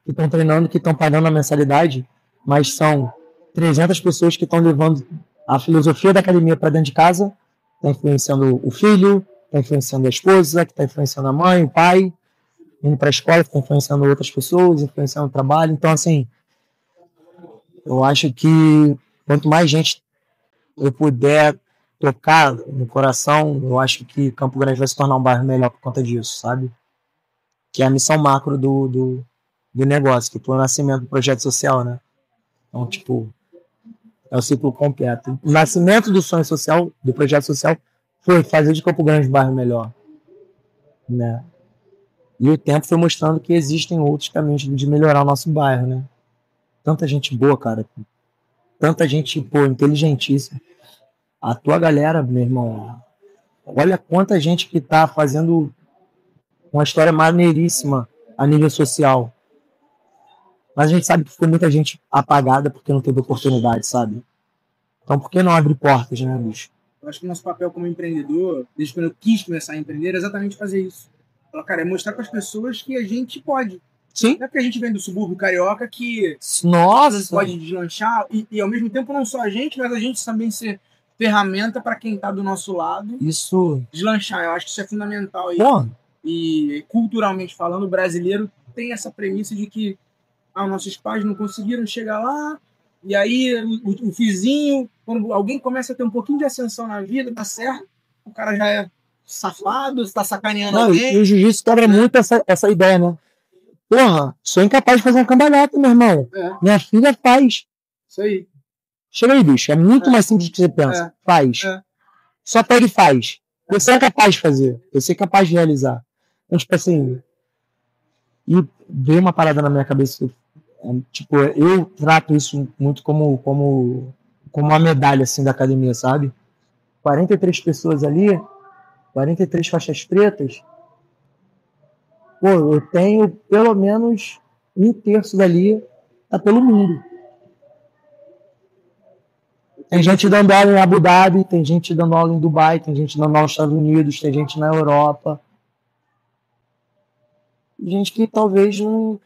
que estão treinando, que estão pagando a mensalidade, mas são 300 pessoas que estão levando a filosofia da academia para dentro de casa, está influenciando o filho, está influenciando a esposa, que está influenciando a mãe, o pai, indo para a escola, está influenciando outras pessoas, influenciando o trabalho. Então, assim, eu acho que quanto mais gente eu puder tocar no coração, eu acho que Campo Grande vai se tornar um bairro melhor por conta disso, sabe? Que é a missão macro do negócio, que foi o nascimento do projeto social, né? Então, tipo, é o ciclo completo. O nascimento do sonho social, do projeto social, foi fazer de Campo Grande um bairro melhor, né? E o tempo foi mostrando que existem outros caminhos de melhorar o nosso bairro, né? Tanta gente boa, cara. Tanta gente, pô, inteligentíssima. A tua galera, meu irmão, olha quanta gente que tá fazendo uma história maneiríssima a nível social. Mas a gente sabe que foi muita gente apagada porque não teve oportunidade, sabe? Então por que não abrir portas, né, bicho? Eu acho que o nosso papel como empreendedor, desde quando eu quis começar a empreender, era exatamente fazer isso. Falar, cara, é mostrar para as pessoas que a gente pode. Sim. Não é porque a gente vem do subúrbio carioca que Nossa, pode deslanchar e ao mesmo tempo não só a gente, mas a gente também ser ferramenta para quem está do nosso lado. Isso. Deslanchar, eu acho que isso é fundamental. Pô. E culturalmente falando, o brasileiro tem essa premissa de que nossos pais não conseguiram chegar lá, e aí o vizinho, quando alguém começa a ter um pouquinho de ascensão na vida, dá certo, o cara já é safado, está sacaneando alguém. E o jiu-jitsu quebra muito essa ideia, né? Porra, sou incapaz de fazer uma cambalhota, meu irmão. Minha filha faz. Isso aí. Chega aí, bicho. É muito mais simples do que você pensa. Faz. Só pega e faz. Você é capaz de fazer. Você é capaz de realizar. Então, tipo assim. E veio uma parada na minha cabeça. Tipo, eu trato isso muito como uma medalha, assim, da academia, sabe? 43 pessoas ali, 43 faixas pretas. Pô, eu tenho pelo menos um terço dali tá pelo mundo. Tem gente dando aula em Abu Dhabi, tem gente dando aula em Dubai, tem gente dando aula nos Estados Unidos, tem gente na Europa. Gente que talvez não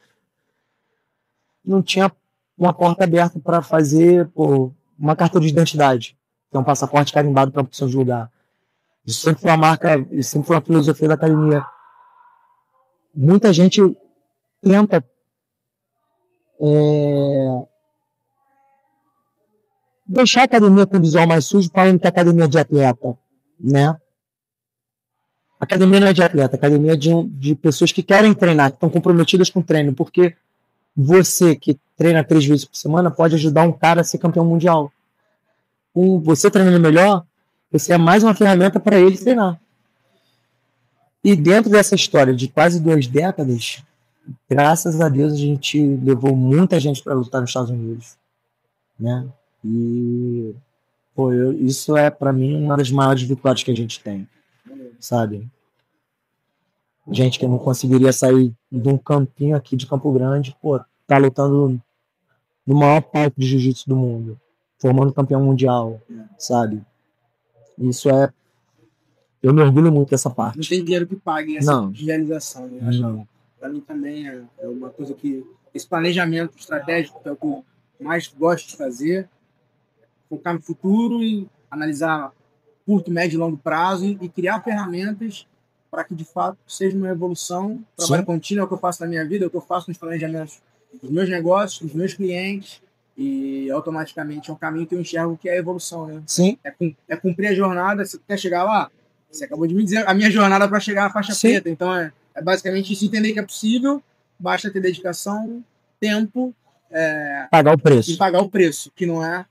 tinha uma porta aberta para fazer uma carteira de identidade, que é um passaporte carimbado para opção de lugar. Isso sempre foi uma marca, isso sempre foi uma filosofia da academia. Muita gente tenta deixar a academia com visual mais sujo, falando que a academia é de atleta, né? A academia não é de atleta, a academia é de pessoas que querem treinar, que estão comprometidas com o treino, porque você que treina 3 vezes por semana pode ajudar um cara a ser campeão mundial. Com você treinando melhor, você é mais uma ferramenta para ele treinar. E dentro dessa história de quase 2 décadas, graças a Deus a gente levou muita gente para lutar nos Estados Unidos, né? E pô, isso é para mim uma das maiores vitórias que a gente tem, sabe? Gente que não conseguiria sair de um campinho aqui de Campo Grande, pô, tá lutando no maior palco de jiu-jitsu do mundo, formando campeão mundial, sabe? Isso é... Eu me orgulho muito dessa parte. Não tem dinheiro que pague essa realização, né? Não. Para mim também é uma coisa que... Esse planejamento estratégico é o que eu mais gosto de fazer. Focar no futuro e analisar curto, médio e longo prazo e criar ferramentas para que de fato seja uma evolução, trabalho contínuo é o que eu faço na minha vida, é o que eu faço nos planejamentos dos meus negócios, dos meus clientes, e automaticamente é um caminho que eu enxergo que é a evolução, né? Sim. É cumprir a jornada. Você quer chegar lá? Você acabou de me dizer a minha jornada para chegar à faixa preta, então é basicamente isso, entender que é possível, basta ter dedicação, tempo, pagar o preço. E pagar o preço, que não é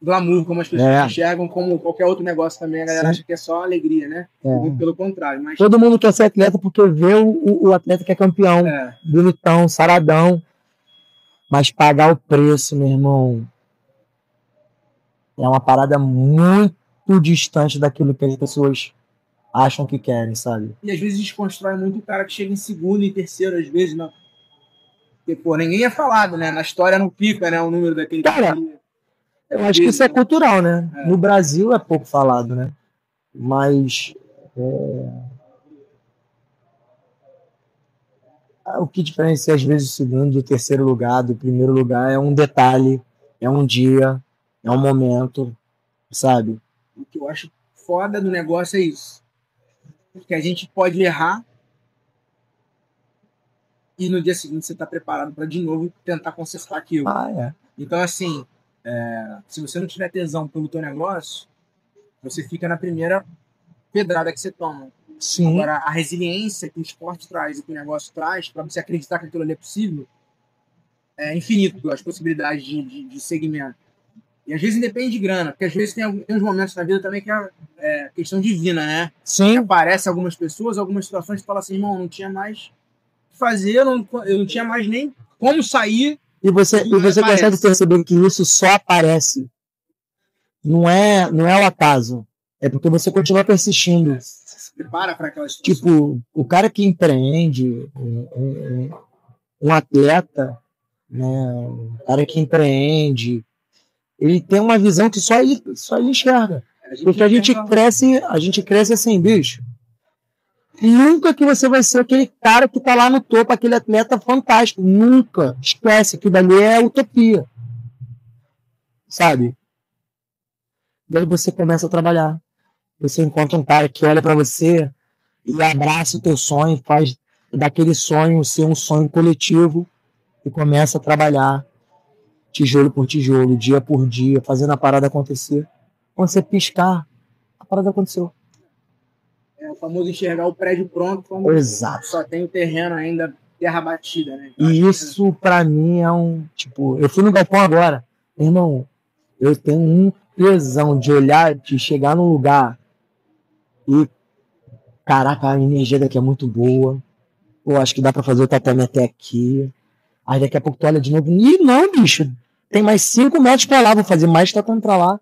glamour, como as pessoas enxergam, como qualquer outro negócio também. A galera acha que é só alegria, né? Muito pelo contrário. Mas... todo mundo quer ser atleta porque vê o atleta que é campeão, bonitão, saradão. Mas pagar o preço, meu irmão, é uma parada muito distante daquilo que as pessoas acham que querem, sabe? E às vezes desconstrói muito o cara que chega em segundo e terceiro, às vezes, não. Porque, pô, ninguém é falado, né? Na história não pica, né? O número daquele cara. Eu acho que isso é cultural, né? No Brasil é pouco falado, né? Mas o que diferencia às vezes o segundo do terceiro lugar, do primeiro lugar, é um detalhe, é um dia, é um momento, sabe? O que eu acho foda do negócio é isso. Porque a gente pode errar e no dia seguinte você tá preparado para de novo tentar consertar aquilo. Então, assim, se você não tiver tesão pelo teu negócio, você fica na primeira pedrada que você toma. Sim. Agora, a resiliência que o esporte traz e que o negócio traz, para você acreditar que aquilo ali é possível, é infinito, as possibilidades de segmento. E às vezes depende de grana, porque às vezes tem uns momentos na vida também que é questão divina, né? Sim. Que aparece algumas pessoas, algumas situações que falam assim, irmão, não tinha mais o que fazer, eu não tinha mais nem como sair. E você consegue perceber que isso só aparece. Não é o acaso. É porque você continua persistindo. Se prepara para aquela situação. Tipo, o cara que empreende, um atleta, né, um cara que empreende, ele tem uma visão que só ele enxerga. Porque a gente cresce assim, bicho. Nunca que você vai ser aquele cara que tá lá no topo, aquele atleta fantástico. Nunca. Esquece que dali é utopia. Sabe? Daí você começa a trabalhar. Você encontra um cara que olha pra você e abraça o teu sonho, faz daquele sonho ser um sonho coletivo e começa a trabalhar tijolo por tijolo, dia por dia, fazendo a parada acontecer. Quando você piscar, a parada aconteceu. É o famoso enxergar o prédio pronto quando só tem o terreno ainda, terra batida, né? Então, e isso pra mim é um... tipo, eu fui no galpão agora. Irmão, eu tenho um tesão de olhar, de chegar num lugar e, caraca, a energia daqui é muito boa. Eu acho que dá pra fazer o tatame até aqui. Aí daqui a pouco tu olha de novo. Ih, não, bicho. Tem mais 5 metros pra lá. Vou fazer mais tatame pra lá.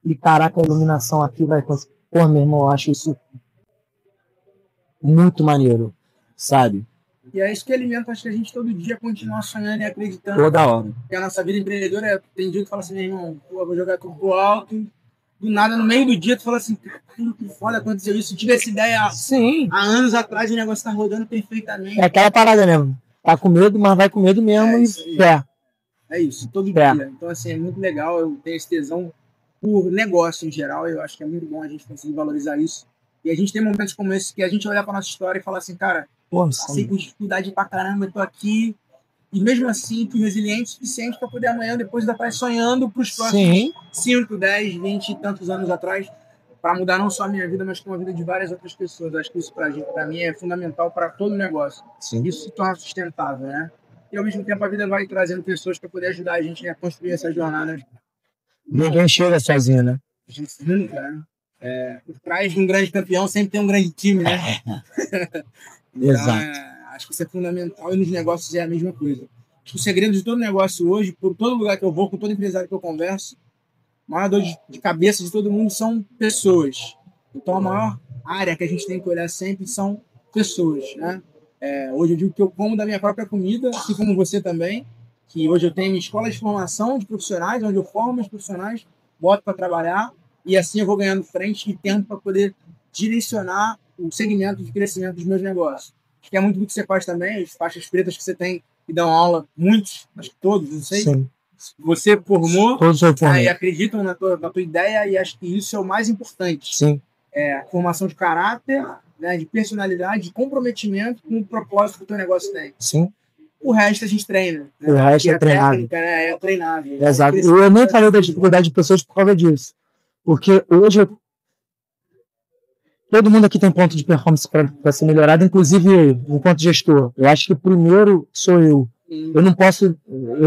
E caraca, a iluminação aqui vai... pô, meu irmão, eu acho isso muito maneiro, sabe? E é isso que alimenta, acho que a gente todo dia continua sonhando e acreditando. Toda hora. Porque a nossa vida empreendedora, tem dia que fala assim, meu irmão, pô, vou jogar tudo pro alto. Do nada, no meio do dia, tu fala assim, que foda aconteceu isso. Eu tive essa ideia há anos atrás e o negócio tá rodando perfeitamente. É aquela parada mesmo. Tá com medo, mas vai com medo mesmo e fé. É isso, todo dia. Então, assim, é muito legal. Eu tenho esse tesão por negócio em geral. Eu acho que é muito bom a gente conseguir valorizar isso. E a gente tem momentos como esse que a gente olha pra nossa história e fala assim, cara, passei por dificuldade pra caramba, eu tô aqui. E mesmo assim, fui resiliente o suficiente para poder amanhã, depois ainda estar sonhando para os próximos 5, 10, 20 e tantos anos atrás, para mudar não só a minha vida, mas como a vida de várias outras pessoas. Eu acho que isso para mim é fundamental para todo negócio. Isso se torna sustentável, né? E ao mesmo tempo a vida vai trazendo pessoas para poder ajudar a gente a construir essa jornada. Ninguém chega sozinho, né? A gente nunca, né? Por trás de um grande campeão sempre tem um grande time, né? Então, exato. Acho que isso é fundamental e nos negócios é a mesma coisa. Acho que o segredo de todo negócio hoje, por todo lugar que eu vou, com todo empresário que eu converso, a maior dor de cabeça de todo mundo são pessoas. Então a maior área que a gente tem que olhar sempre são pessoas, né? Hoje eu digo que eu como da minha própria comida, assim como você também, que hoje eu tenho escola de formação de profissionais, onde eu formo os profissionais, boto para trabalhar e assim eu vou ganhando frente e tempo para poder direcionar o segmento de crescimento dos meus negócios. Que é muito do que você faz também, as faixas pretas que você tem que dão aula, muitos, acho que todos, não sei. Sim. Você formou e acreditam na tua ideia e acho que isso é o mais importante. Sim. Formação de caráter né, de personalidade, de comprometimento com o propósito que o teu negócio tem. Sim. O resto a gente treina. Né? O resto é treinável. Técnica, né, é treinável. Exato. Eu nem falei da dificuldade de pessoas por causa disso. Porque hoje todo mundo aqui tem ponto de performance para ser melhorado, inclusive eu, enquanto gestor. Eu acho que o primeiro sou eu. Eu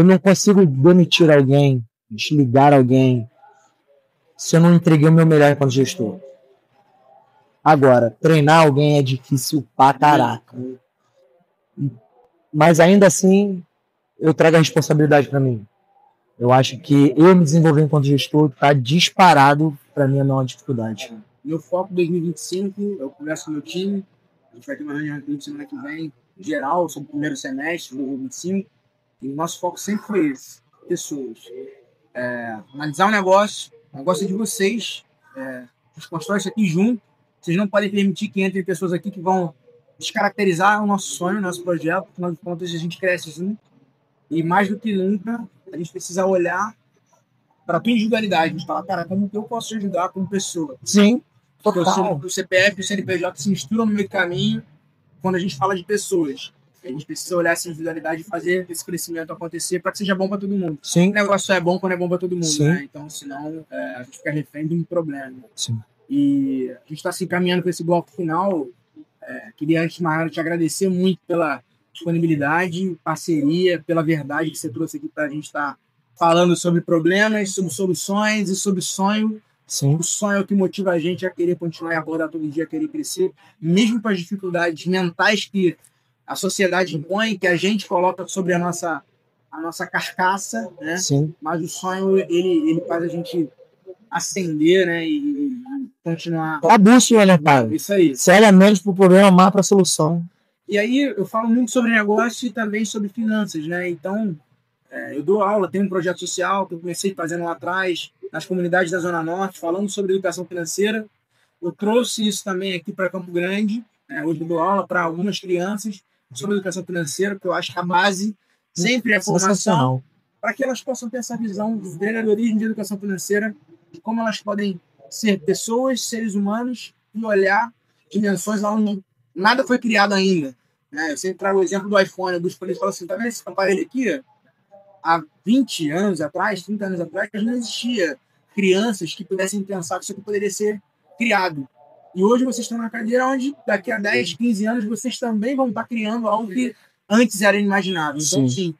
não consigo demitir alguém, desligar alguém, se eu não entreguei o meu melhor enquanto gestor. Agora, treinar alguém é difícil pra caraca. Mas ainda assim, eu trago a responsabilidade para mim. Eu acho que eu me desenvolver enquanto gestor tá disparado para mim a maior dificuldade. Meu foco 2025, eu converso com o meu time, a gente vai ter uma reunião aqui semana que vem, geral, sobre o primeiro semestre de 2025, e o nosso foco sempre foi esse, pessoas. Analisar o negócio é de vocês, a gente constrói isso aqui junto, vocês não podem permitir que entrem pessoas aqui que vão descaracterizar o nosso sonho, o nosso projeto, afinal de contas a gente cresce junto, e mais do que nunca, a gente precisa olhar para a tua individualidade, a gente fala, cara, como que eu posso te ajudar como pessoa? Sim, porque o CPF e o CNPJ se misturam no meio do caminho quando a gente fala de pessoas. A gente precisa olhar essa individualidade e fazer esse crescimento acontecer para que seja bom para todo mundo. Sim. O negócio só é bom quando é bom para todo mundo, Sim. né? Então, senão, a gente fica refém de um problema. Sim. E a gente está se encaminhando para esse bloco final. Queria, antes de mais nada, te agradecer muito pela disponibilidade, parceria, pela verdade que você trouxe aqui para a gente estar falando sobre problemas, sobre soluções e sobre sonho. Sim. O sonho é o que motiva a gente a querer continuar a acordar todo dia, a querer crescer, mesmo com as dificuldades mentais que a sociedade impõe, que a gente coloca sobre a nossa carcaça, né? Sim. Mas o sonho, ele faz a gente ascender, né? E continuar. A bússola, né, cara? Isso aí. Você olha menos pro problema, mais pra solução. E aí eu falo muito sobre negócio e também sobre finanças, né? Então, eu dou aula, tenho um projeto social que eu comecei fazendo lá atrás, nas comunidades da Zona Norte, falando sobre educação financeira. Eu trouxe isso também aqui para Campo Grande. Hoje eu dou aula para algumas crianças sobre educação financeira, porque eu acho que a base sempre é a formação, para que elas possam ter essa visão do empreendedorismo de educação financeira, de como elas podem ser pessoas, seres humanos, e olhar dimensões onde nada foi criado ainda. Eu sempre trago o exemplo do iPhone, dos polícias falam assim, tá vendo esse aparelho aqui? Há 20 anos atrás, 30 anos atrás, não existia crianças que pudessem pensar que isso aqui poderia ser criado. E hoje vocês estão na cadeira onde daqui a 10, 15 anos vocês também vão estar criando algo que antes era inimaginável. Então, sim,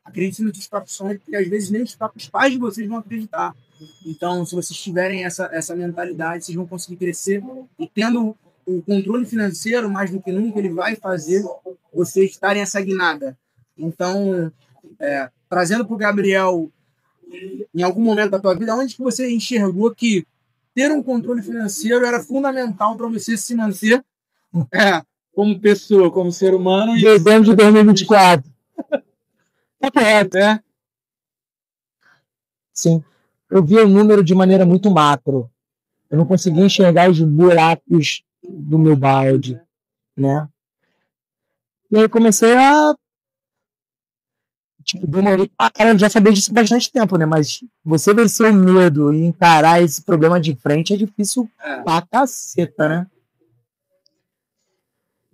acredite nos seus próprios sonhos, porque às vezes nem os próprios pais de vocês vão acreditar. Então, se vocês tiverem essa mentalidade, vocês vão conseguir crescer. E tendo o controle financeiro, mais do que nunca, ele vai fazer vocês estarem essa guinada. Então, trazendo para o Gabriel, em algum momento da tua vida, onde que você enxergou que ter um controle financeiro era fundamental para você se manter como pessoa, como ser humano? Dezembro de 2024. Tá correto, Sim. Eu vi o número de maneira muito macro. Eu não conseguia enxergar os buracos do meu balde, né? E aí eu comecei a demorei pra caramba, já sabia disso há bastante tempo, né? Mas você vencer o medo e encarar esse problema de frente é difícil pra caceta, né?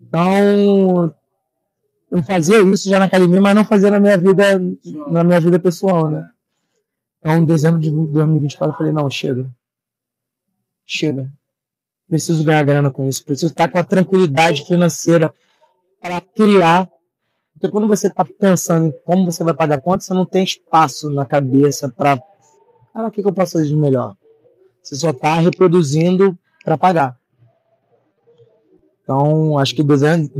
Então, eu fazia isso já na academia, mas não fazia na minha vida pessoal, né? Então, em dezembro de 2024, eu falei, não, chega. Preciso ganhar grana com isso, preciso estar com a tranquilidade financeira para criar. Porque quando você está pensando em como você vai pagar a conta, você não tem espaço na cabeça para, cara, o que eu posso fazer de melhor? Você só está reproduzindo para pagar. Então, acho que dezembro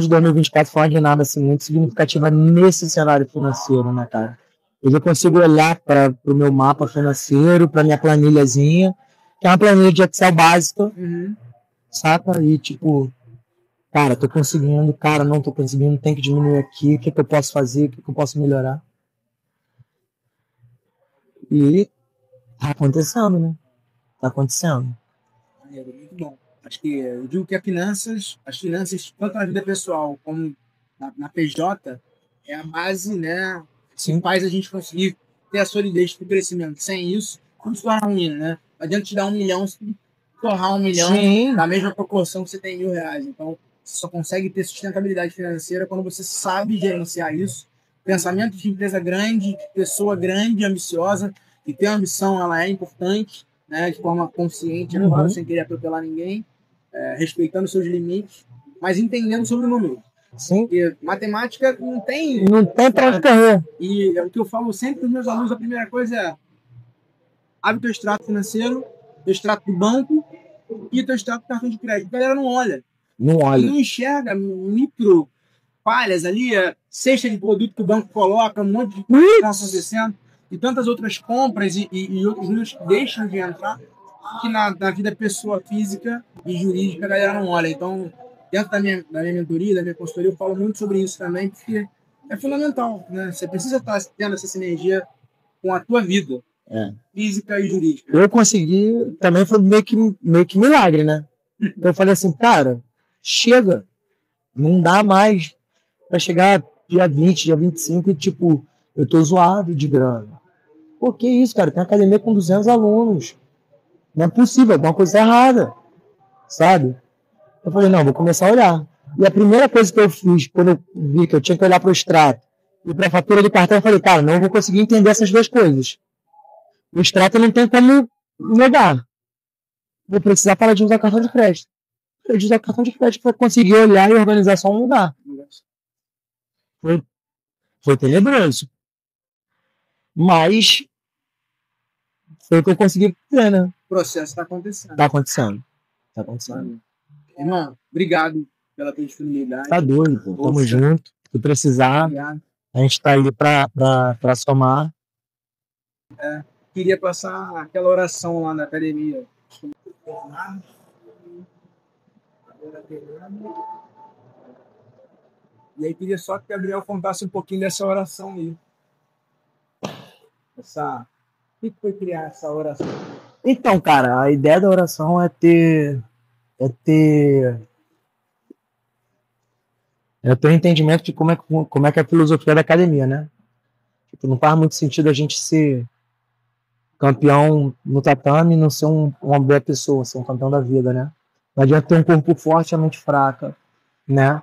de 2024 foi uma guinada assim, muito significativa nesse cenário financeiro, né, cara? Eu consigo olhar para o meu mapa financeiro, para minha planilhazinha, que é uma planilha de Excel básica, saca? E tipo, cara, tô conseguindo, cara, não tô conseguindo, tem que diminuir aqui, o que eu posso fazer, o que eu posso melhorar. E tá acontecendo, né? Tá acontecendo. Muito bom. Acho que eu digo que as finanças, tanto na vida pessoal como na PJ, é a base, né? Que faz a gente conseguir ter a solidez para o crescimento. Sem isso, tudo se torna ruim, né? Não adianta te dar 1 milhão se torrar 1 milhão Sim. na mesma proporção que você tem R$ 1.000. Então, você só consegue ter sustentabilidade financeira quando você sabe gerenciar isso. Pensamento de empresa grande, pessoa grande, ambiciosa, e ter ambição, ela é importante, né, de forma consciente, claro, sem querer atropelar ninguém, respeitando seus limites, mas entendendo sobre o número. Sim. Porque matemática não tem pra onde correr. E é o que eu falo sempre para os meus alunos, a primeira coisa é abre o teu extrato financeiro, teu extrato do banco e teu extrato do cartão de crédito. A galera não olha. Não olha. Não enxerga micro falhas ali, cesta de produto que o banco coloca, um monte de coisa que está acontecendo, e tantas outras compras e outros números que deixam de entrar, que na vida pessoa física e jurídica a galera não olha. Então, dentro da minha mentoria, da minha consultoria, eu falo muito sobre isso também, porque é fundamental, né? Você precisa estar tendo essa sinergia com a tua vida, física e jurídica. Eu consegui, também foi meio que milagre, né? Eu falei assim, cara, chega, não dá mais pra chegar dia 20, dia 25 e tipo, eu tô zoado de grana. Pô, que isso, cara? Tem uma academia com 200 alunos. Não é possível, alguma coisa errada, sabe? Eu falei, não, vou começar a olhar. E a primeira coisa que eu fiz, quando eu vi que eu tinha que olhar para o extrato e para a fatura do cartão, eu falei, cara, não vou conseguir entender essas duas coisas. O extrato não tem como negar. Vou precisar parar de usar cartão de crédito. Eu de usar cartão de crédito para conseguir olhar e organizar só um lugar. Foi tenebroso. Mas foi o que eu consegui fazer, né? O processo está acontecendo. Tá acontecendo. Irmão, obrigado pela tua disponibilidade. Tá doido, pô. Tamo junto. Se precisar, obrigado. A gente tá ali pra somar. Queria passar aquela oração lá na academia. E aí queria só que o Gabriel contasse um pouquinho dessa oração aí. O que foi criar essa oração? Então, cara, a ideia da oração é ter entendimento de como é que é a filosofia da academia, né? Tipo, não faz muito sentido a gente ser campeão no tatame e não ser uma boa pessoa, ser um campeão da vida, né? Não adianta ter um corpo forte e a mente fraca, né?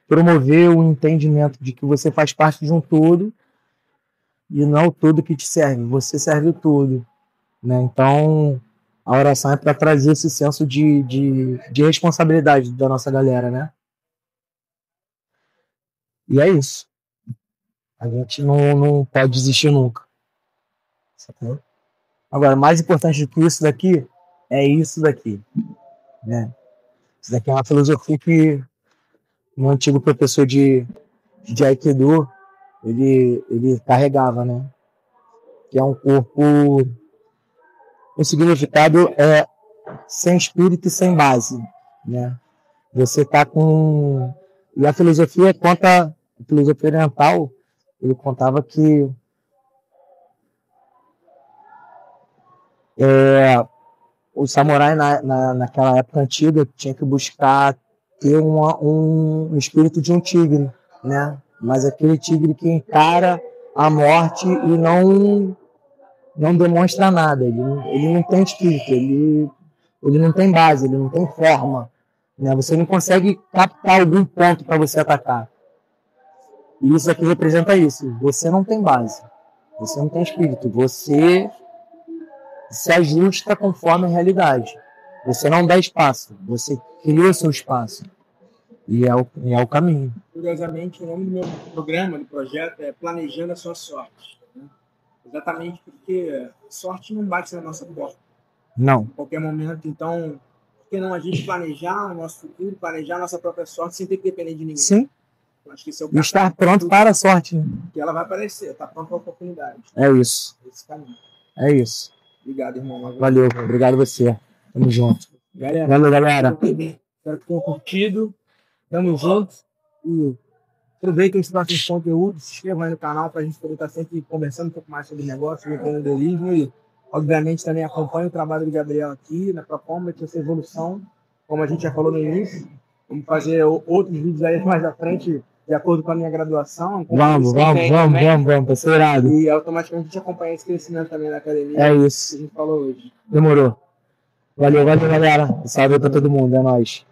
Promover o entendimento de que você faz parte de um todo e não é o todo que te serve, você serve o todo, né? Então, a oração é para trazer esse senso de responsabilidade da nossa galera, né? E é isso. A gente não pode desistir nunca. Sacou? Agora, mais importante do que isso daqui é isso daqui, né? Isso daqui é uma filosofia que um antigo professor de Aikido ele carregava, né? Que é um corpo. O significado é sem espírito e sem base, né? Você tá com. E a filosofia conta. A filosofia oriental, ele contava que o samurai naquela época antiga tinha que buscar ter um espírito de um tigre, né? Mas aquele tigre que encara a morte e não demonstra nada. Ele não tem espírito, ele não tem base, ele não tem forma, né? Você não consegue captar algum ponto para você atacar. E isso aqui representa isso. Você não tem base, você não tem espírito, você se ajusta conforme a realidade. Você não dá espaço, você cria seu espaço. E é o caminho. Curiosamente, o nome do meu programa, do projeto, é Planejando a Sua Sorte. Né? Exatamente porque sorte não bate na nossa porta. Não. Em qualquer momento. Então, por que não a gente planejar o nosso futuro, planejar a nossa própria sorte sem ter que depender de ninguém? Sim. Acho que esse é o e estar pronto para a sorte. Né? Que ela vai aparecer, está pronto para a oportunidade. É isso. Esse caminho. É isso. Obrigado, irmão. Valeu, obrigado você. Tamo junto. Valeu, galera. Espero que tenham curtido. Tamo junto. E aproveitem os próximos conteúdos. Se inscrevam aí no canal para a gente poder estar sempre conversando um pouco mais sobre negócio, sobre empreendedorismo. E, obviamente, também acompanhe o trabalho do Gabriel aqui na Performance, essa evolução. Como a gente já falou no início. Vamos fazer outros vídeos aí mais à frente, de acordo com a minha graduação. Vamos, pessoal. E automaticamente a gente acompanha esse crescimento também da academia. É isso. Que a gente falou hoje. Demorou. Valeu, valeu, galera. Salve pra todo mundo, é nóis.